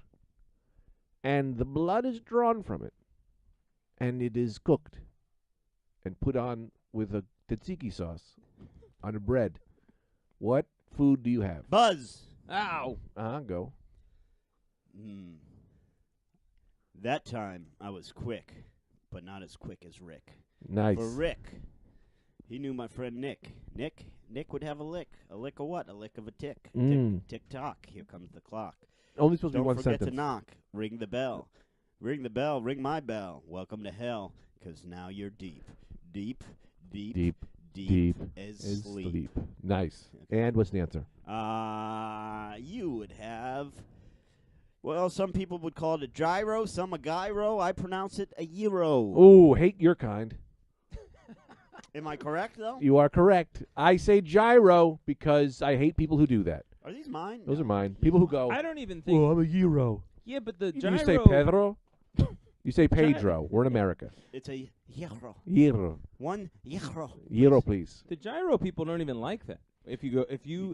and the blood is drawn from it and it is cooked and put on with a tzatziki sauce on a bread, what food do you have? Buzz. Ow. Go. That time I was quick, but not as quick as Rick. Nice. For Rick, he knew my friend Nick. Nick would have a lick. A lick of what? A lick of a tick. Tick tock. Here comes the clock. Only supposed to be Don't one forget sentence. to knock. Ring the bell. Ring the bell. Ring my bell. Welcome to hell, 'cause now you're deep. Deep as Is sleep. Nice. And what's the answer? You would have. Well, some people would call it a gyro, some a gyro. I pronounce it a gyro. Oh, hate your kind. Am I correct, though? You are correct. I say gyro because I hate people who do that. Are these mine? Those are mine. People who go, I don't even think. oh, I'm a gyro. Yeah, but the You gyro. say Pedro? You say Pedro. We're in America. It's a gyro. Gyro. One gyro. Gyro, please. The gyro people don't even like that. If you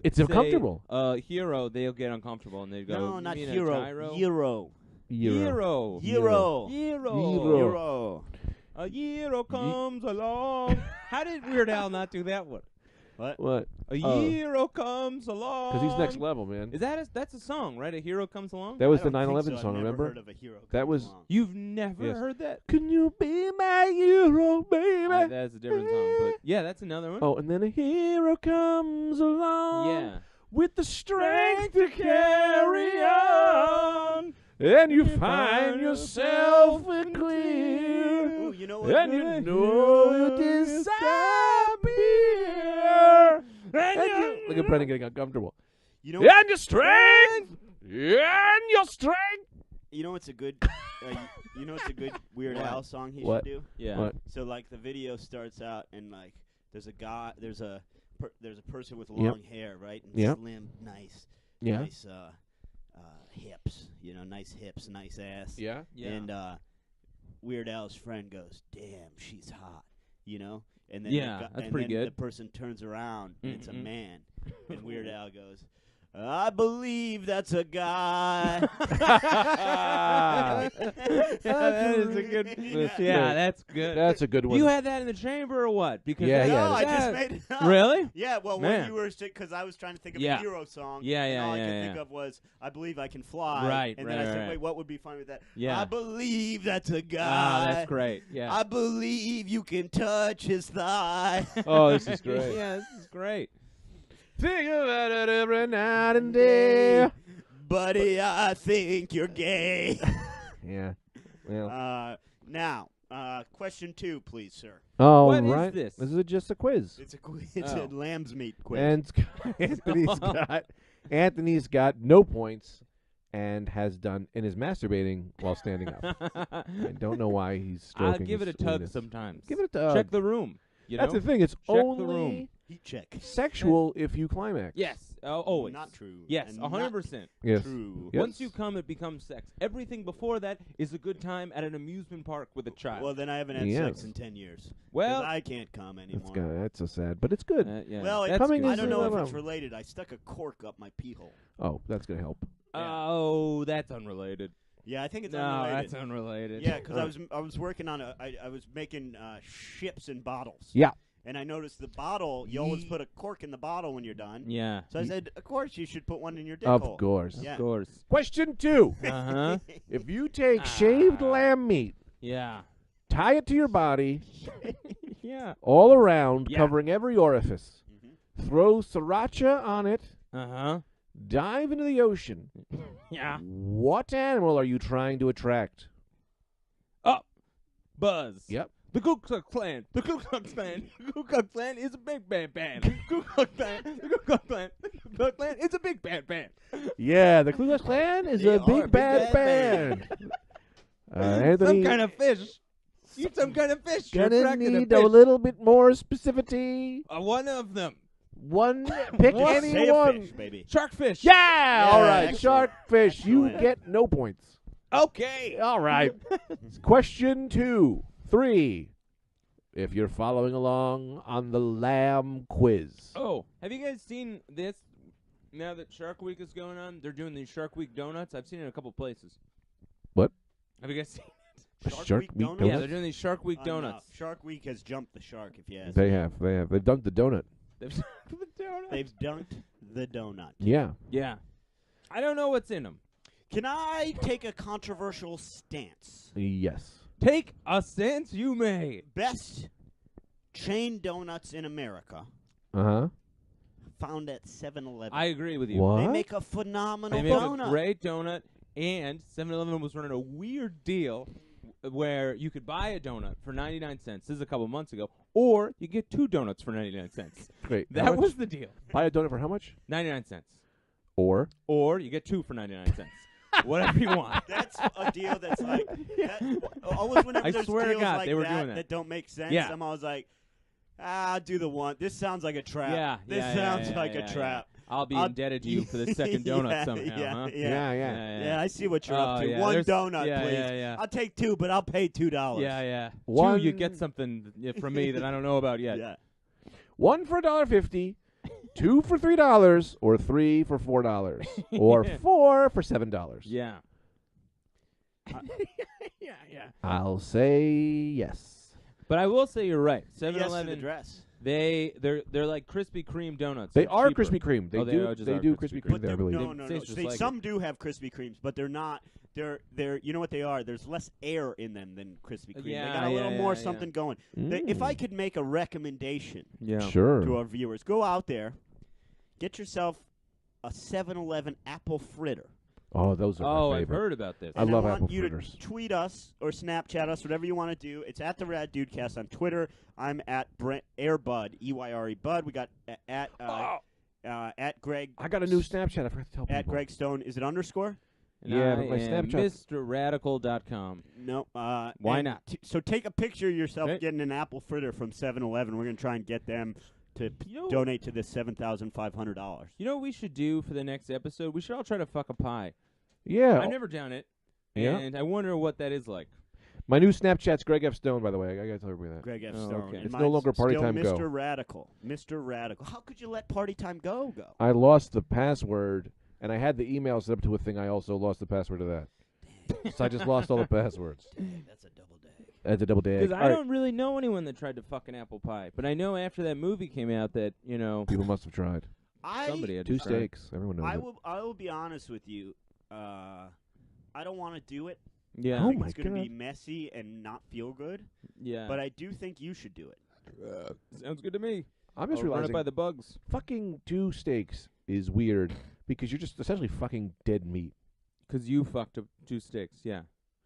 It's say, uncomfortable. Hero, they'll get uncomfortable and they go. No, "You not mean a gyro. gyro? Gyro. Gyro. Gyro. Gyro. Gyro. A gyro comes along. How did Weird Al not do that one? What? A hero comes along. Because he's next level, man. Is that that's a song, right? A hero comes along. That was I the don't think 9/11 so. song, I've never remember? heard of a hero That coming was- along. You've never Yes. heard that? Can you be my hero, baby? That's a different song, but yeah, that's another one. Oh, and then a hero comes along Yeah. with the strength to carry on, and you find yourself clear, Ooh, you know what? and you know you disappear. Look at Brennan getting uncomfortable. You know what? And your strength, and your strength. You know what's a good. You know what's a good Weird What? Al song he What? should do? Yeah. What? So like the video starts out and like there's a guy, there's a person with Yep. long hair, right? And Yep. slim, nice, Yeah. nice hips. You know, nice hips, nice ass. Yeah. Yeah. And Weird Al's friend goes, "Damn, she's hot," you know. And then Yeah, the that's and pretty then good. The person turns around and it's a Mm-mm. man, and Weird Al goes, "I believe that's a guy." That is a good. That's Yeah, good. that's good. That's a good one. You had that in the chamber or what? Because Yeah, that- yeah. No, I just that- made it up. Really? Yeah, well, Man. when you were because I was trying to think of Yeah. a hero song. Yeah, and yeah, all I yeah, could think yeah. of was "I Believe I Can Fly." Right, and then right, I said, right. "Wait, what would be fun with that?" Yeah. I believe that's a guy. Ah, that's great. Yeah. I believe you can touch his thigh. Oh, this is great. Yeah, this is great. Think about it every night and day. Buddy, I think you're gay. Yeah. Well. Now, question 2, please, sir. All what is right. this? This is just a quiz. It's a it's Oh. a lamb's meat quiz. And Anthony's got no points and is masturbating while standing up. I don't know why he's I'll stroking. give it a his tug weenus. sometimes. Give it a tug. Check the room. You That's know? the thing. It's Check the only room. Heat check. sexual if you climax. Yes. Oh, always. Not true. Yes, And 100%. Yes. True. Yes. Once you come, it becomes sex. Everything before that is a good time at an amusement park with a child. Well, then I haven't had Yes. sex in 10 years. 'Cause Well, I can't come That's anymore. good. That's so sad, but it's good. yeah. Well, that's coming good. I is don't know if a- it's related. I stuck a cork up my pee hole. Oh, that's gonna help. Oh, that's unrelated. Yeah, I think it's No, unrelated. that's unrelated. Yeah, because I was working on I was making ships in bottles. Yeah. And I noticed the bottle. You always put a cork in the bottle when you're done. Yeah. So I said, of course you should put one in your dick Of hole. course. Yeah. Of course. Question 2. Uh-huh. If you take shaved lamb meat, Yeah. tie it to your body, Yeah. all around, Yeah. covering every orifice, Mhm. throw sriracha on it, Uh-huh. dive into the ocean, Yeah. what animal are you trying to attract? Buzz. Yep. The Ku Klux Klan. The Ku Klux Klan. The Ku Klux Klan is a big bad band. Ku Klux Klan. The Ku Klux Klan. The Ku Klux Klan is a big bad band. Yeah, the Ku Klux Klan is They a are big bad band. Anthony, Some kind of fish. You some kind of fish. You're gonna attracting need a a fish. little bit more specificity. One of them. One, pick Say any a one. fish, baby. Sharkfish. Yeah, all right. excellent. Sharkfish, you Excellent. get no points. Okay. All right. Question 2, 3. If you're following along on the lamb quiz. Oh, have you guys seen this? Now that Shark Week is going on, they're doing these Shark Week donuts. I've seen it in a couple places. What? Have you guys seen? Shark Week Week donuts? Yeah, they're doing these Shark Week donuts. Shark Week has jumped the shark, if you ask They me. have. They've dunked the donut. They've the donut. They've dunked the donut. Yeah. Yeah. I don't know what's in them. Can I take a controversial stance? Yes. Take a sense you may. Best chain donuts in America Uh-huh. found at 7-Eleven. I agree with you. What? They make a phenomenal They make donut. a great donut, and 7-Eleven was running a weird deal where you could buy a donut for 99 cents. This is a couple months ago. Or you get 2 donuts for 99 cents. Great. How That much? was the deal. Buy a donut for how much? 99 cents. Or? Or you get 2 for 99 cents. Whatever you want. That's a deal that's like always whenever I there's swear to deals God, like they were that, doing that. don't make sense. Yeah. I'm always like, do the one. This sounds like a trap. Yeah. This yeah, sounds yeah, like yeah, a trap. Yeah. I'll be I'll- indebted to you for the second donut Yeah, somehow, yeah, huh? yeah. Yeah, I see what you're up Oh, to. yeah, One there's- donut, yeah, please. yeah, yeah. I'll take 2, but I'll pay $2. Yeah, yeah. One- 2, you get something from me that I don't know about yet. Yeah. 1 for $1.50, 2 for $3, or 3 for $4, or 4 for $7. Yeah. I'll say yes. But I will say you're right. Yes to the 7-Eleven, dress. they're like Krispy Kreme donuts. They They're are cheaper. Krispy Kreme. They Oh, they do. are just They are do Krispy Krispy Kreme. Kreme there, I believe. No, no, no. Tastes just See, like some do have Krispy Kremes, but they're not. They're. You know what they are? There's less air in them than Krispy Kreme. Yeah, they got a little yeah, more yeah. something going. If I could make a recommendation Yeah. Sure. to our viewers, go out there, get yourself a 7-Eleven apple fritter. Oh, those are Oh, my I've favorite. heard about this. I And love want apple you fritters. to tweet us or Snapchat us, whatever you want to do. It's at the Rad Dudecast on Twitter. I'm at Brent Airbud, EYRE Bud. We got at Greg. I got a new Snapchat. I forgot to tell people. At Greg Stone. Is it underscore? And Yeah, I but my am Snapchat's- MrRadical.com. No. Why and not? So take a picture of yourself Okay. getting an apple fritter from 7-Eleven. We're going to try and get them to You know, donate to this $7,500. you know what we should do for the next episode? We should all try to fuck a pie. Yeah. I've never done it, Yeah. and I wonder what that is like. My new Snapchat's Greg F. Stone, by the way. I got to tell everybody that. Greg F. Oh, Stone. okay. And It's no mine's longer Party still Time Go. Mr. Radical. Mr. Radical. How could you let Party Time Go? I lost the password, and I had the email set up to a thing. I also lost the password to that. So I just lost all the passwords. That's a double day. That's a double day. Because I don't really know anyone that tried to fuck an apple pie, but I know after that movie came out that People must have tried. somebody had to 2 try. steaks. Everyone knows it. I will be honest with you. I don't want to do it. Yeah, I Oh think my it's going to be God. messy and not feel good. yeah. But I do think you should do it. Sounds good to me. I'm just I'll run it realizing by the bugs. fucking 2 steaks is weird because you're just essentially fucking dead meat. Because you fucked up 2 steaks. Yeah.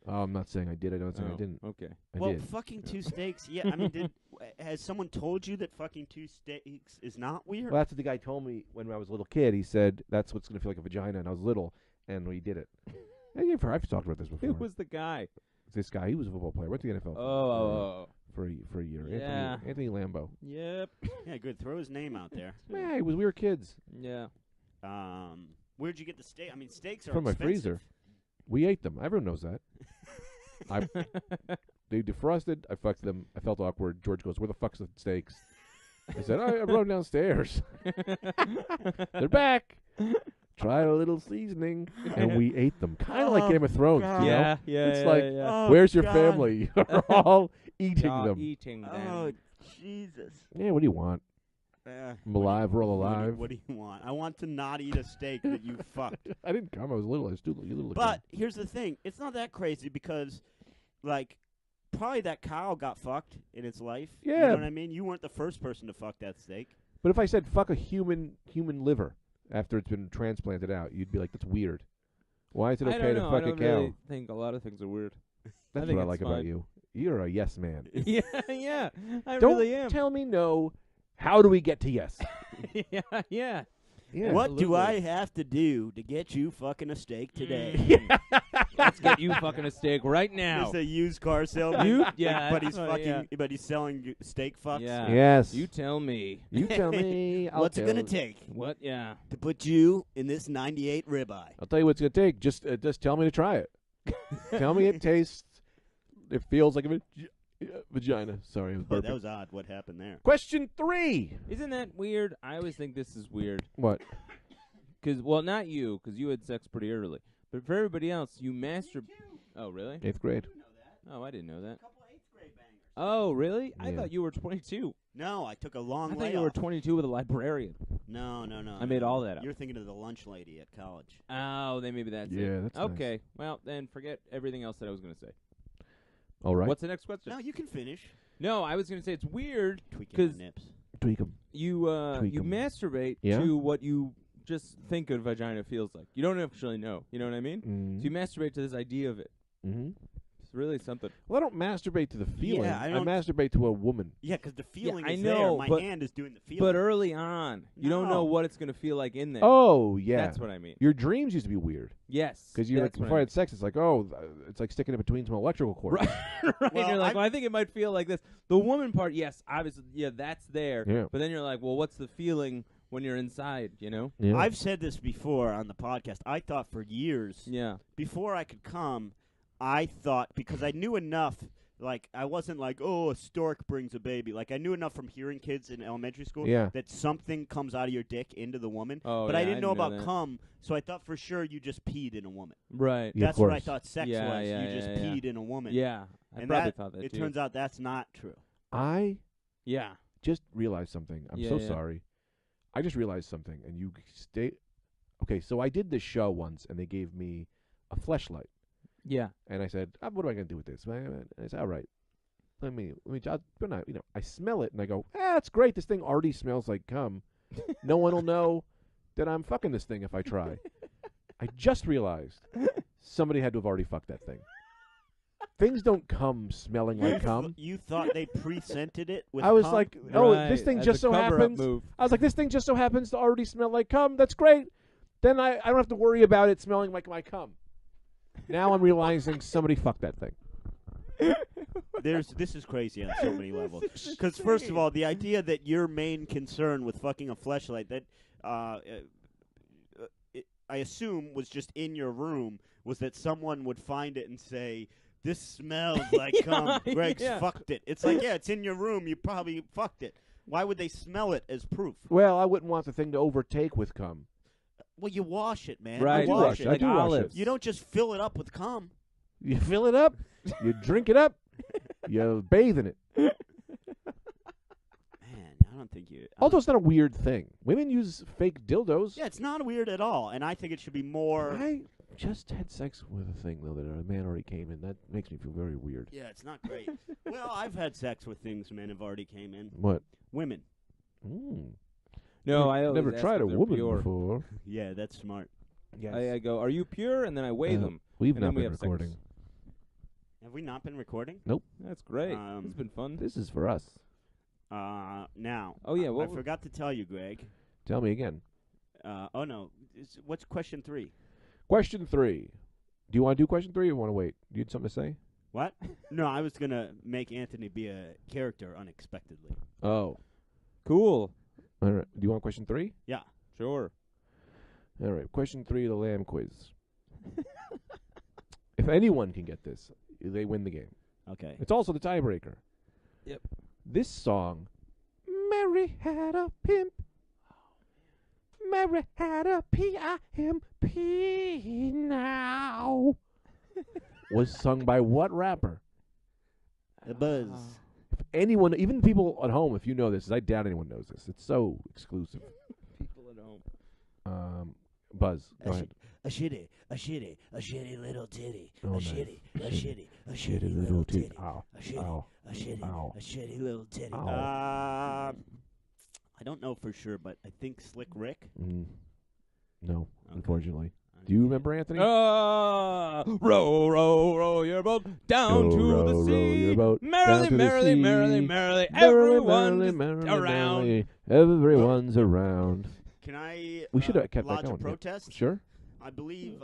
Oh, I'm not saying I did. I'm not saying I Oh, didn't. Okay. I Well, did. fucking 2 steaks. Yeah, I mean, has someone told you that fucking 2 steaks is not weird? Well, that's what the guy told me when I was a little kid. He said that's what's going to feel like a vagina, and I was little, and we did it. I've talked about this before. Who was the guy? This guy? He was a football player. Went to the NFL Oh. for a year. Yeah. Anthony Lambeau. Yep. Yeah, good. Throw his name out there. Man, we were kids. Yeah. Where'd you get the steak? I mean, steaks are From my expensive. freezer. We ate them. Everyone knows that. They defrosted. I fucked them. I felt awkward. George goes, "Where the fuck's the steaks?" I said, "I brought them downstairs." They're back. Tried a little seasoning, and we ate them. Kind of like Oh, Game of Thrones, God. you know? Yeah. Yeah. It's yeah, like, yeah. Oh, Where's your God. family? You're all eating Y'all them. eating them. Oh, Jesus. Yeah, what do you want? I'm alive. We're all alive. What do you want? I want to not eat a steak that you fucked. I didn't come. I was little. I was too little. But here's the thing. It's not that crazy because, like, probably that cow got fucked in its life. You Yeah. know what I mean? You weren't the first person to fuck that steak. But if I said fuck a human liver after it's been transplanted out, you'd be like, that's weird. Why is it I okay don't to know. fuck I a don't cow? really think a lot of things are weird. That's think what I it's like about fine. you. You're a yes man. yeah. Yeah. I Don't really am. tell me no. How do we get to yes? yeah. Yeah. Yeah. What do Absolutely. I have to do to get you fucking a steak today? Mm. Let's get you fucking a steak right now. It's a used car salesman. but he's fucking. Yeah. But he's selling steak fucks. Yeah. Yes. You tell me. You tell me. What's it gonna take What? Yeah. to put you in this '98 ribeye? I'll tell you what's gonna take. Just tell me to try it. Tell me it tastes. It feels like a vagina. Sorry, I was Oh, burping. that was odd. What happened there? Question 3. Isn't that weird? I always think this is weird. What? Well, not you, because you had sex pretty early. But for everybody else, you masturbate. Oh, really? 8th grade. Oh, I didn't know that. Oh, really? I Yeah. thought you were 22. No, I took a long I thought layoff. you were 22 with a librarian. No. I made all that up. You're thinking of the lunch lady at college. Oh, then maybe that's it. Yeah, that's nice. Okay. Well, then forget everything else that I was going to say. All right. What's the next question? No, you can finish. No, I was going to say it's weird Tweaking 'Cause my nips. Tweak 'em. you Tweak you 'em. masturbate Yeah? to what you just think a vagina feels like. You don't actually know. You know what I mean? So you masturbate to this idea of it. Mm-hmm. It's really something. Well, I don't masturbate to the feeling. I I don't- masturbate to a woman. Yeah, because the feeling I is know, there. My but- hand is doing the feeling. But early on, you don't know No. what it's going to feel like in there. Oh, yeah. That's what I mean. Your dreams used to be weird. Yes. Because you like, that's what before I I had sex, it's like, oh, it's like sticking it between some electrical cords. Right. right. Well, You're like, I've- well, I think it might feel like this. The woman part, yes, obviously, yeah, that's there. Yeah. But then you're like, well, what's the feeling when you're inside, you know? Yeah. I've said this before on the podcast. I thought for years, Yeah. before I could come, I thought, because I knew enough, like, I wasn't like, oh, a stork brings a baby. Like, I knew enough from hearing kids in elementary school Yeah. that something comes out of your dick into the woman. Oh, but yeah, I didn't know about that. cum, so I thought for sure you just peed in a woman. Right. Yeah, of That's what I course. thought sex Yeah, was. yeah, You just yeah, yeah. peed in a woman. Yeah. I And probably that- thought that It too. turns out that's not true. I Yeah. just realized something. I'm Yeah, so yeah. sorry. I just realized something, and you stay. Okay, so I did this show once, and they gave me a fleshlight, Yeah. and I said, "What am I gonna do with this?" And I said, "All right, let me. I smell it, and I go, it's great. This thing already smells like cum. No one will know that I'm fucking this thing if I try." I just realized somebody had to have already fucked that thing. Things don't come smelling like cum. You thought they pre-scented it with I was cum? like, oh, this Right, thing as just a so cover-up happens. move. I was like, this thing just so happens to already smell like cum. That's great. Then I don't have to worry about it smelling like my cum. Now I'm realizing somebody fucked that thing. This is crazy on so many levels. Because first of all, the idea that your main concern with fucking a fleshlight that I assume was just in your room was that someone would find it and say, "This smells like cum. Greg's yeah. fucked it." It's like, yeah, it's in your room. You probably fucked it. Why would they smell it as proof? Well, I wouldn't want the thing to overtake with cum. Well, you wash it, man. Right. You I do wash it. I Like do wash olives. it. You don't just fill it up with cum. You fill it up, you drink it up, you bathe in it. Man, I don't think you. Although it's not a weird thing. Women use fake dildos. Yeah, it's not weird at all, and I think it should be more. I just had sex with a thing, though, that a man already came in. That makes me feel very weird. Yeah, it's not great. Well, I've had sex with things men have already came in. What? Women. No, I always never ask tried if a they're woman pure. before. Yeah, that's smart. Yes. I go, are you pure? And then I weigh them. We've and then not we been have sex. recording. Have we not been recording? That's great. Um, It's been fun. This is for us. Now. Oh, yeah, I what was- forgot to tell you, Greg. Tell me again. Oh, no. What's question 3? Question 3. Do you want to do question 3 or want to wait? Do you have something to say? What? No, I was going to make Anthony be a character unexpectedly. Oh. Cool. All right. Do you want question 3? Yeah. Sure. All right. Question 3 of the lamb quiz. If anyone can get this, they win the game. Okay. It's also the tiebreaker. Yep. This song, Mary had a pimp. Mary had a P-I-M-P now. Was sung by what rapper? The Buzz. If anyone, even people at home, if you know this, I doubt anyone knows this. It's so exclusive. People at home. Buzz, go ahead. A shitty little titty. Oh, a nice. shitty little titty. Ow. A shitty, Ow. a shitty, Ow. a shitty little titty. Ow. I don't know for sure, but I think Slick Rick. No, Okay. unfortunately. Do you remember, Anthony? Row, row, row your boat down Row, to row, the row sea. your boat Merrily, down to the merrily, sea. merrily, merrily, Merrily, everyone merrily, is merrily, around. merrily, everyone's around. Can I We should have kept that lodge a going, yeah. protest? Sure. I believe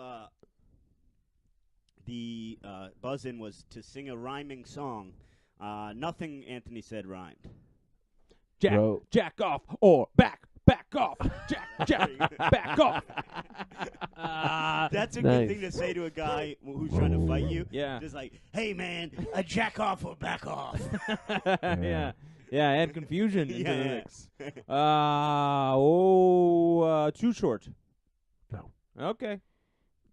the buzz-in was to sing a rhyming song. Nothing Anthony said rhymed. Jack off or back off. Jack, back off. That's a Nice. good thing to say to a guy who's trying to fight you. Yeah. Just like, hey, man, a jack off or back off. Yeah. Yeah, add confusion into the Yeah. mix. Too short. No. Okay.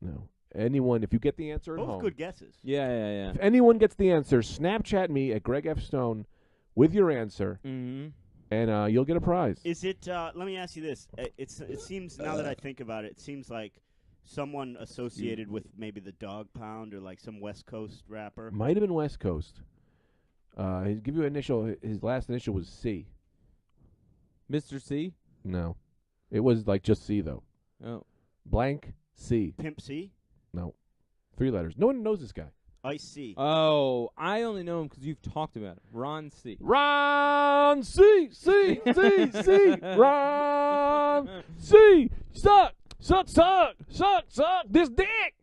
No. Anyone, if you get the answer at Both home, good guesses. Yeah. if anyone gets the answer, Snapchat me at Greg F. Stone with your answer, Mm-hmm. and you'll get a prize. Is it? Let me ask you this. It seems now that I think about it, it seems like someone associated with maybe the Dog Pound or like some West Coast rapper. Might have been West Coast. He'll give you an initial. His last initial was C. Mr. C? No, it was like just C though. Oh. Blank C. Pimp C, No, 3 letters. No one knows this guy. Ice C. Oh, I only know him because you've talked about it. Ron C. Ron C. C. C. C. Ron C. Suck this dick.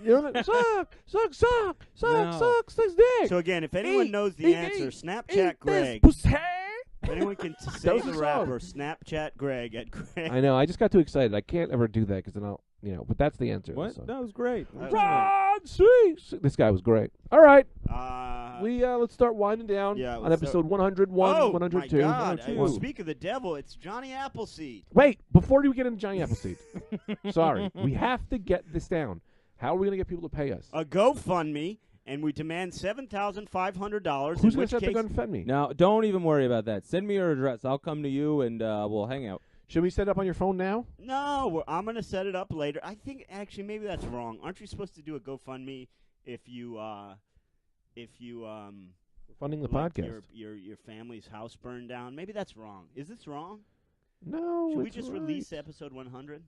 You know, suck this dick. So again, if anyone knows the answer, Snapchat Eat Greg. this pussy. If anyone can say was the the rapper, Snapchat Greg at Greg. I know. I just got too excited. I can't ever do that because then I'll, but that's the answer. What? So. That was great. Ron C. This guy was great. All right. We Let's start winding down yeah, on let's episode 101, oh 102. my God! 102. Speak of the devil, it's Johnny Appleseed. Wait, before we get into Johnny Appleseed, sorry, we have to get this down. How are we going to get people to pay us? A GoFundMe, and we demand $7,500. Who's in going which to set the case, gun fed me? Now, don't even worry about that. Send me your address. I'll come to you and we'll hang out. Should we set it up on your phone now? No, I'm going to set it up later. I think actually maybe that's wrong. Aren't you supposed to do a GoFundMe if you We're funding the like podcast. your family's house burned down? Maybe that's wrong. Is this wrong? No, Should we it's just right. release episode 100?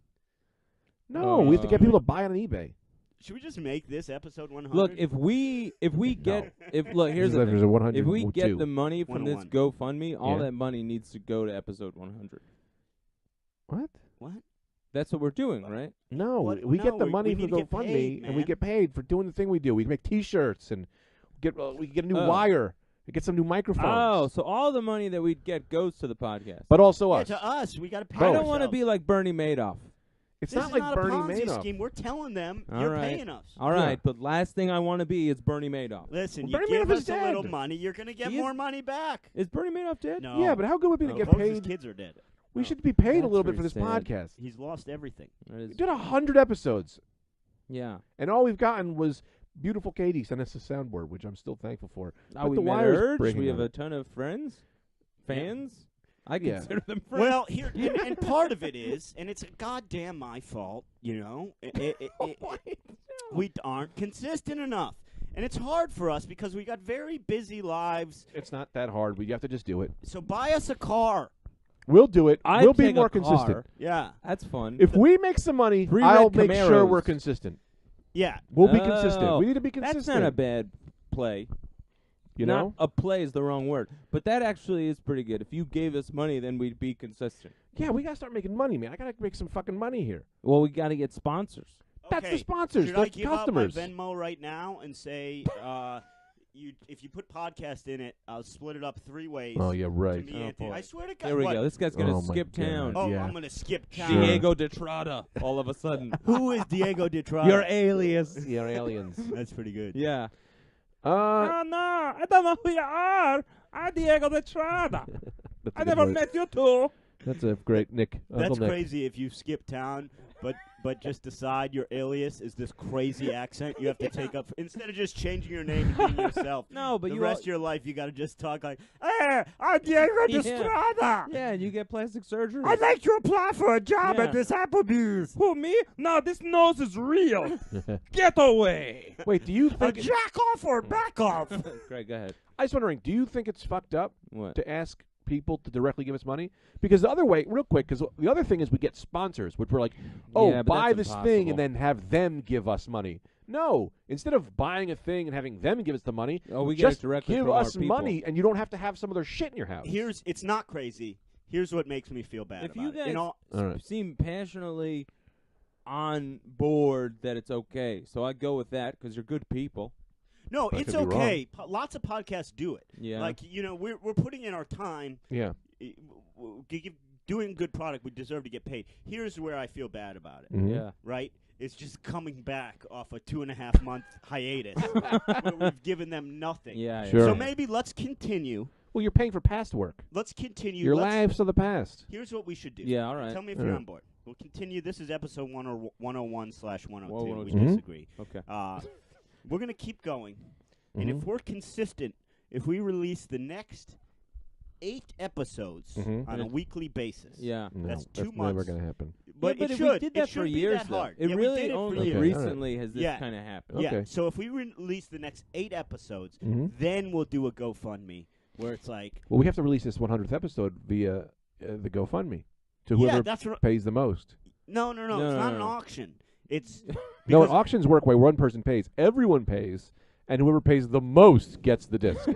No, we have to get people to buy it on eBay. Should we just make this episode 100? Look, if we get here's the There's thing. a 100. If we get the money from this 101. GoFundMe, all Yeah. that money needs to go to episode 100. What? What? That's what we're doing, right? No, What? we No, get the we money need from to get GoFundMe, paid, and we man. get paid for doing the thing we do. We make T-shirts and we get a new Oh. wire. We get some new microphones. Oh, so all the money that we get goes to the podcast. but also Yeah, us. to us, we got to pay. Both. I don't want to ourselves. be like Bernie Madoff. It's This not is like not Bernie a Ponzi Madoff. scheme. We're telling them All you're right. paying us. All right, but last thing I want to be is Bernie Madoff. Listen, Well, you Bernie give Madoff is us a little dead. money, you're going to get He is- more money back. Is Bernie Madoff dead? No. Yeah, but how good would it be to get Both his paid? kids are dead. We No. should be paid a That's little bit very for this sad. podcast. He's lost everything. That is- We did 100 episodes, yeah. and all we've gotten was beautiful Katie sent us a soundboard, which I'm still thankful for. Oh, But we the met wire's Urge. breaking We have on a it. ton of friends, fans. I Yeah. consider them friends. Well, here and part of it is, and it's goddamn my fault, you know. We aren't consistent enough, and it's hard for us because we got very busy lives. It's not that hard. We have to just do it. So buy us a car. We'll do it. I'd We'll be take more a consistent. car. Yeah, That's fun. If we make some money, 3 I'll red make sure we're Camaros. consistent. yeah. We'll be Oh, consistent. We need to be consistent. That's not a bad play. You Not know? a play is the wrong word, but that actually is pretty good. If you gave us money, then we'd be consistent. Yeah, we gotta start making money, man. I gotta make some fucking money here. Well, we got to get sponsors. That's Okay, the sponsors. Should They're I give customers. out my Venmo right now and say, if you put podcast in it, I'll split it up 3 ways. Oh yeah, to right. me, Oh, Anthony. boy. I swear to God. There we what? go. This guy's gonna Oh, my skip God. town. Oh, Yeah. I'm gonna skip town. Sure. Diego de Trada. All of a sudden, Who is Diego de Trada? your alias. Yeah, aliens. That's pretty good. Yeah. Uh, no, I don't know who you are. I'm Diego de Trada. that's a I good never voice. met you two. That's a great Nick. That's Uncle Nick. crazy if you skip town, but just decide your alias is this crazy accent you have to take up instead of just changing your name and being yourself. No, but the you rest all- of your life you got to just talk like, "Hey, I'm Diego de Yeah. Strada. Yeah, and you get plastic surgery. I'd like to apply for a job Yeah. at this Applebee's." Who, me? No, this nose is real. Get away. Wait, do you A think? jack off or back off? Greg, go ahead. I was wondering, do you think it's fucked up What? to ask people to directly give us money? Because the other way, real quick, because the other thing is we get sponsors, which we're like, oh, Yeah, but buy that's this thing impossible. and then have them give us money. No, instead of buying a thing and having them give us the money, Oh, we get just it directly give from us our people. money, and you don't have to have some other shit in your house. It's not crazy. Here's what makes me feel bad If about you it. guys In all, All right. seem passionately on board that it's okay. So I go with that because you're good people. No, But I it's could be okay. Lots of podcasts do it. Yeah. Like, we're putting in our time. Yeah. Doing good product, we deserve to get paid. Here's where I feel bad about it, Mhm. Yeah. right? It's just coming back off a 2.5 month hiatus where we've given them nothing. Yeah. Sure. So maybe let's continue. Well, you're paying for past work. Let's continue. Your Let's- lives of the past. Here's what we should do. Yeah, all right. Tell me if All you're right. on board. We'll continue. This is episode 101/102. We 102. Mhm. disagree. Okay. We're going to keep going. And if Mhm. we're consistent, if we release the next 8 episodes Mhm. on a weekly basis, Yeah. No, That's that's 2 months. never going to happen. but yeah, it if should. we did that it should for be years, that though. hard. It Yeah, we really did it for only years. Okay, recently has this Yeah. kind of happened. Yeah. Okay. So if we release the next 8 episodes, Mhm. then we'll do a GoFundMe where it's like, Well, we have to release this 100th episode via the GoFundMe to yeah, whoever that's what. pays the most. No, No, it's no, not no, an no. auction. It's No, because- auctions work where one person pays. Everyone pays, and whoever pays the most gets the disc.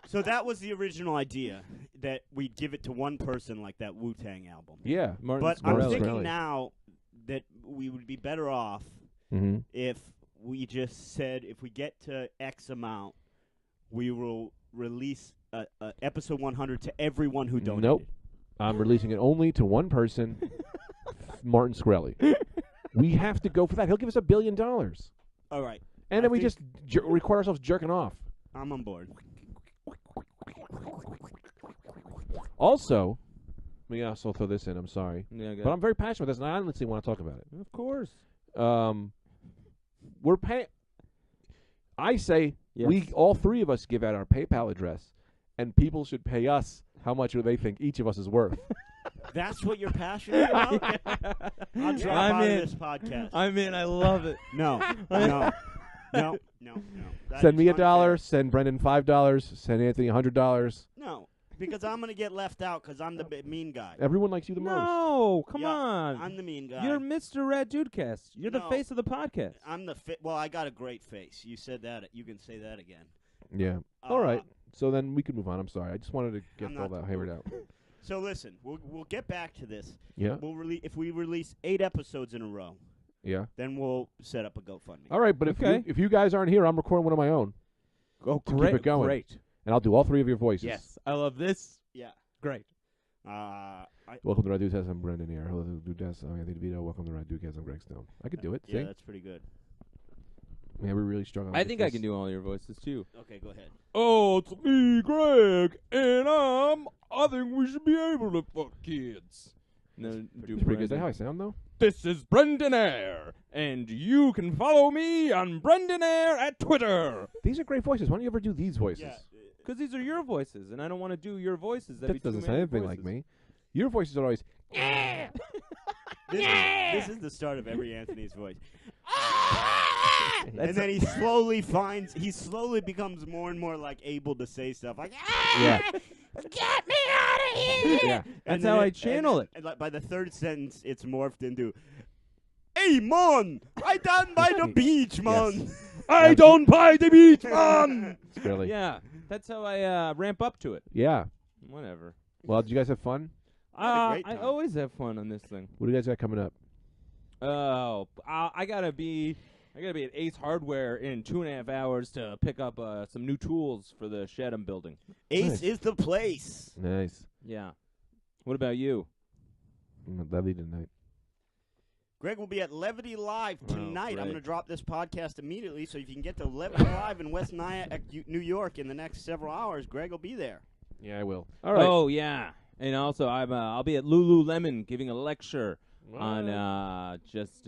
So that was the original idea, that we'd give it to one person like that Wu-Tang album. Yeah. Martin But Martin I'm Scorsese. thinking Scorsese. now that we would be better off Mm-hmm. if we just said if we get to X amount, we will release episode 100 to everyone who donated. Nope. I'm releasing it only to one person, Martin Scorsese. We have to go for that. He'll give us $1 billion. All right. And I then we think- just record ourselves jerking off. I'm on board. Also, let me also throw this in. I'm sorry. Yeah, But I'm very passionate with this, and I honestly want to talk about it. of course. We're paying. I say Yes. we all 3 of us give out our PayPal address, and people should pay us how much they think each of us is worth. That's what you're passionate about? I'll drop I'm out in. of this podcast. I'm in. I love it. No. No. That Send is me unfair. $1. Send Brendan $5. Send Anthony $100. No, because I'm going to get left out because I'm the mean guy. Everyone likes you the most. No, come Yeah, on. I'm the mean guy. You're Mr. Rad Dudecast. You're the No. face of the podcast. I'm the well, I got a great face. You said that. You can say that again. Yeah. All right. So then we can move on. I'm sorry. I just wanted to get I'm all not- that hammered out. So listen, we'll get back to this. Yeah. If we release 8 episodes in a row, Yeah. then we'll set up a GoFundMe. All right. But Okay. if you guys aren't here, I'm recording one of my own, Oh, to keep it going. Great. and I'll do all 3 of your voices. Yes. I love this. Yeah. Great. Welcome to Rad Dudecast. I'm Brendan here. Hello, Dudecast. I'm Anthony DeVito. Welcome to Rad Dudecast. I'm Greg Stone. I could do it. Yeah, See? that's pretty good. Yeah, we're really strong on I this. think I can do all your voices too. Okay, go ahead. Oh, it's me, Greg, and I think we should be able to fuck kids. No, do It's pretty good. Is that how I sound, though? This is Brendan Air, and you can follow me on Brendan Air at Twitter. These are great voices. Why don't you ever do these voices? Yeah. Because these are your voices, and I don't want to do your voices. That'd That be too doesn't sound many anything like voices. me. Your voices are always. This is the start of every Anthony's voice. And That's then he slowly becomes more and more like able to say stuff like, Yeah. Get me out of here! Yeah. That's then how I channel it. And like by the third sentence, it's morphed into, "Hey, man, right down by the beach, man." I don't buy the beach, man. It's really. Yeah, that's how I ramp up to it. Yeah. Whatever. Well, did you guys have fun? Had a great I time. always have fun on this thing. What do you guys got coming up? Oh, I gotta be at Ace Hardware in 2.5 hours to pick up some new tools for the shed I'm building. Ace Nice. is the place. Nice. Yeah. What about you? Lovely tonight. Greg will be at Levity Live Oh, tonight. I'm great. going to drop this podcast immediately, so if you can get to Levity Live in West Nyack, New York in the next several hours, Greg will be there. Yeah, I will. All right. Oh yeah, and also I'll be at Lululemon giving a lecture on just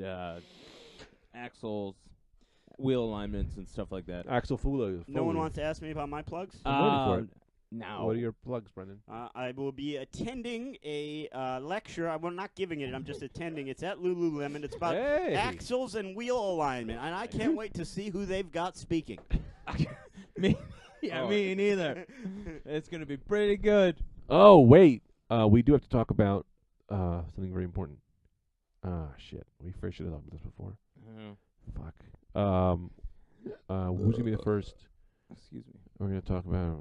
axles, wheel alignments, and stuff like that. Axel Fuller. No one wants to ask me about my plugs? I'm waiting for it. No. What are your plugs, Brendan? I will be attending a lecture. I'm not giving it. I'm just attending. It's at Lululemon. It's about Hey. axles and wheel alignment, and I can't wait to see who they've got speaking. me? Yeah, me neither. It's gonna be pretty good. Oh, wait. We do have to talk about something very important. Shit. We first should have talked about this before. Fuck. Who's gonna be the first? Excuse me. We're gonna talk about.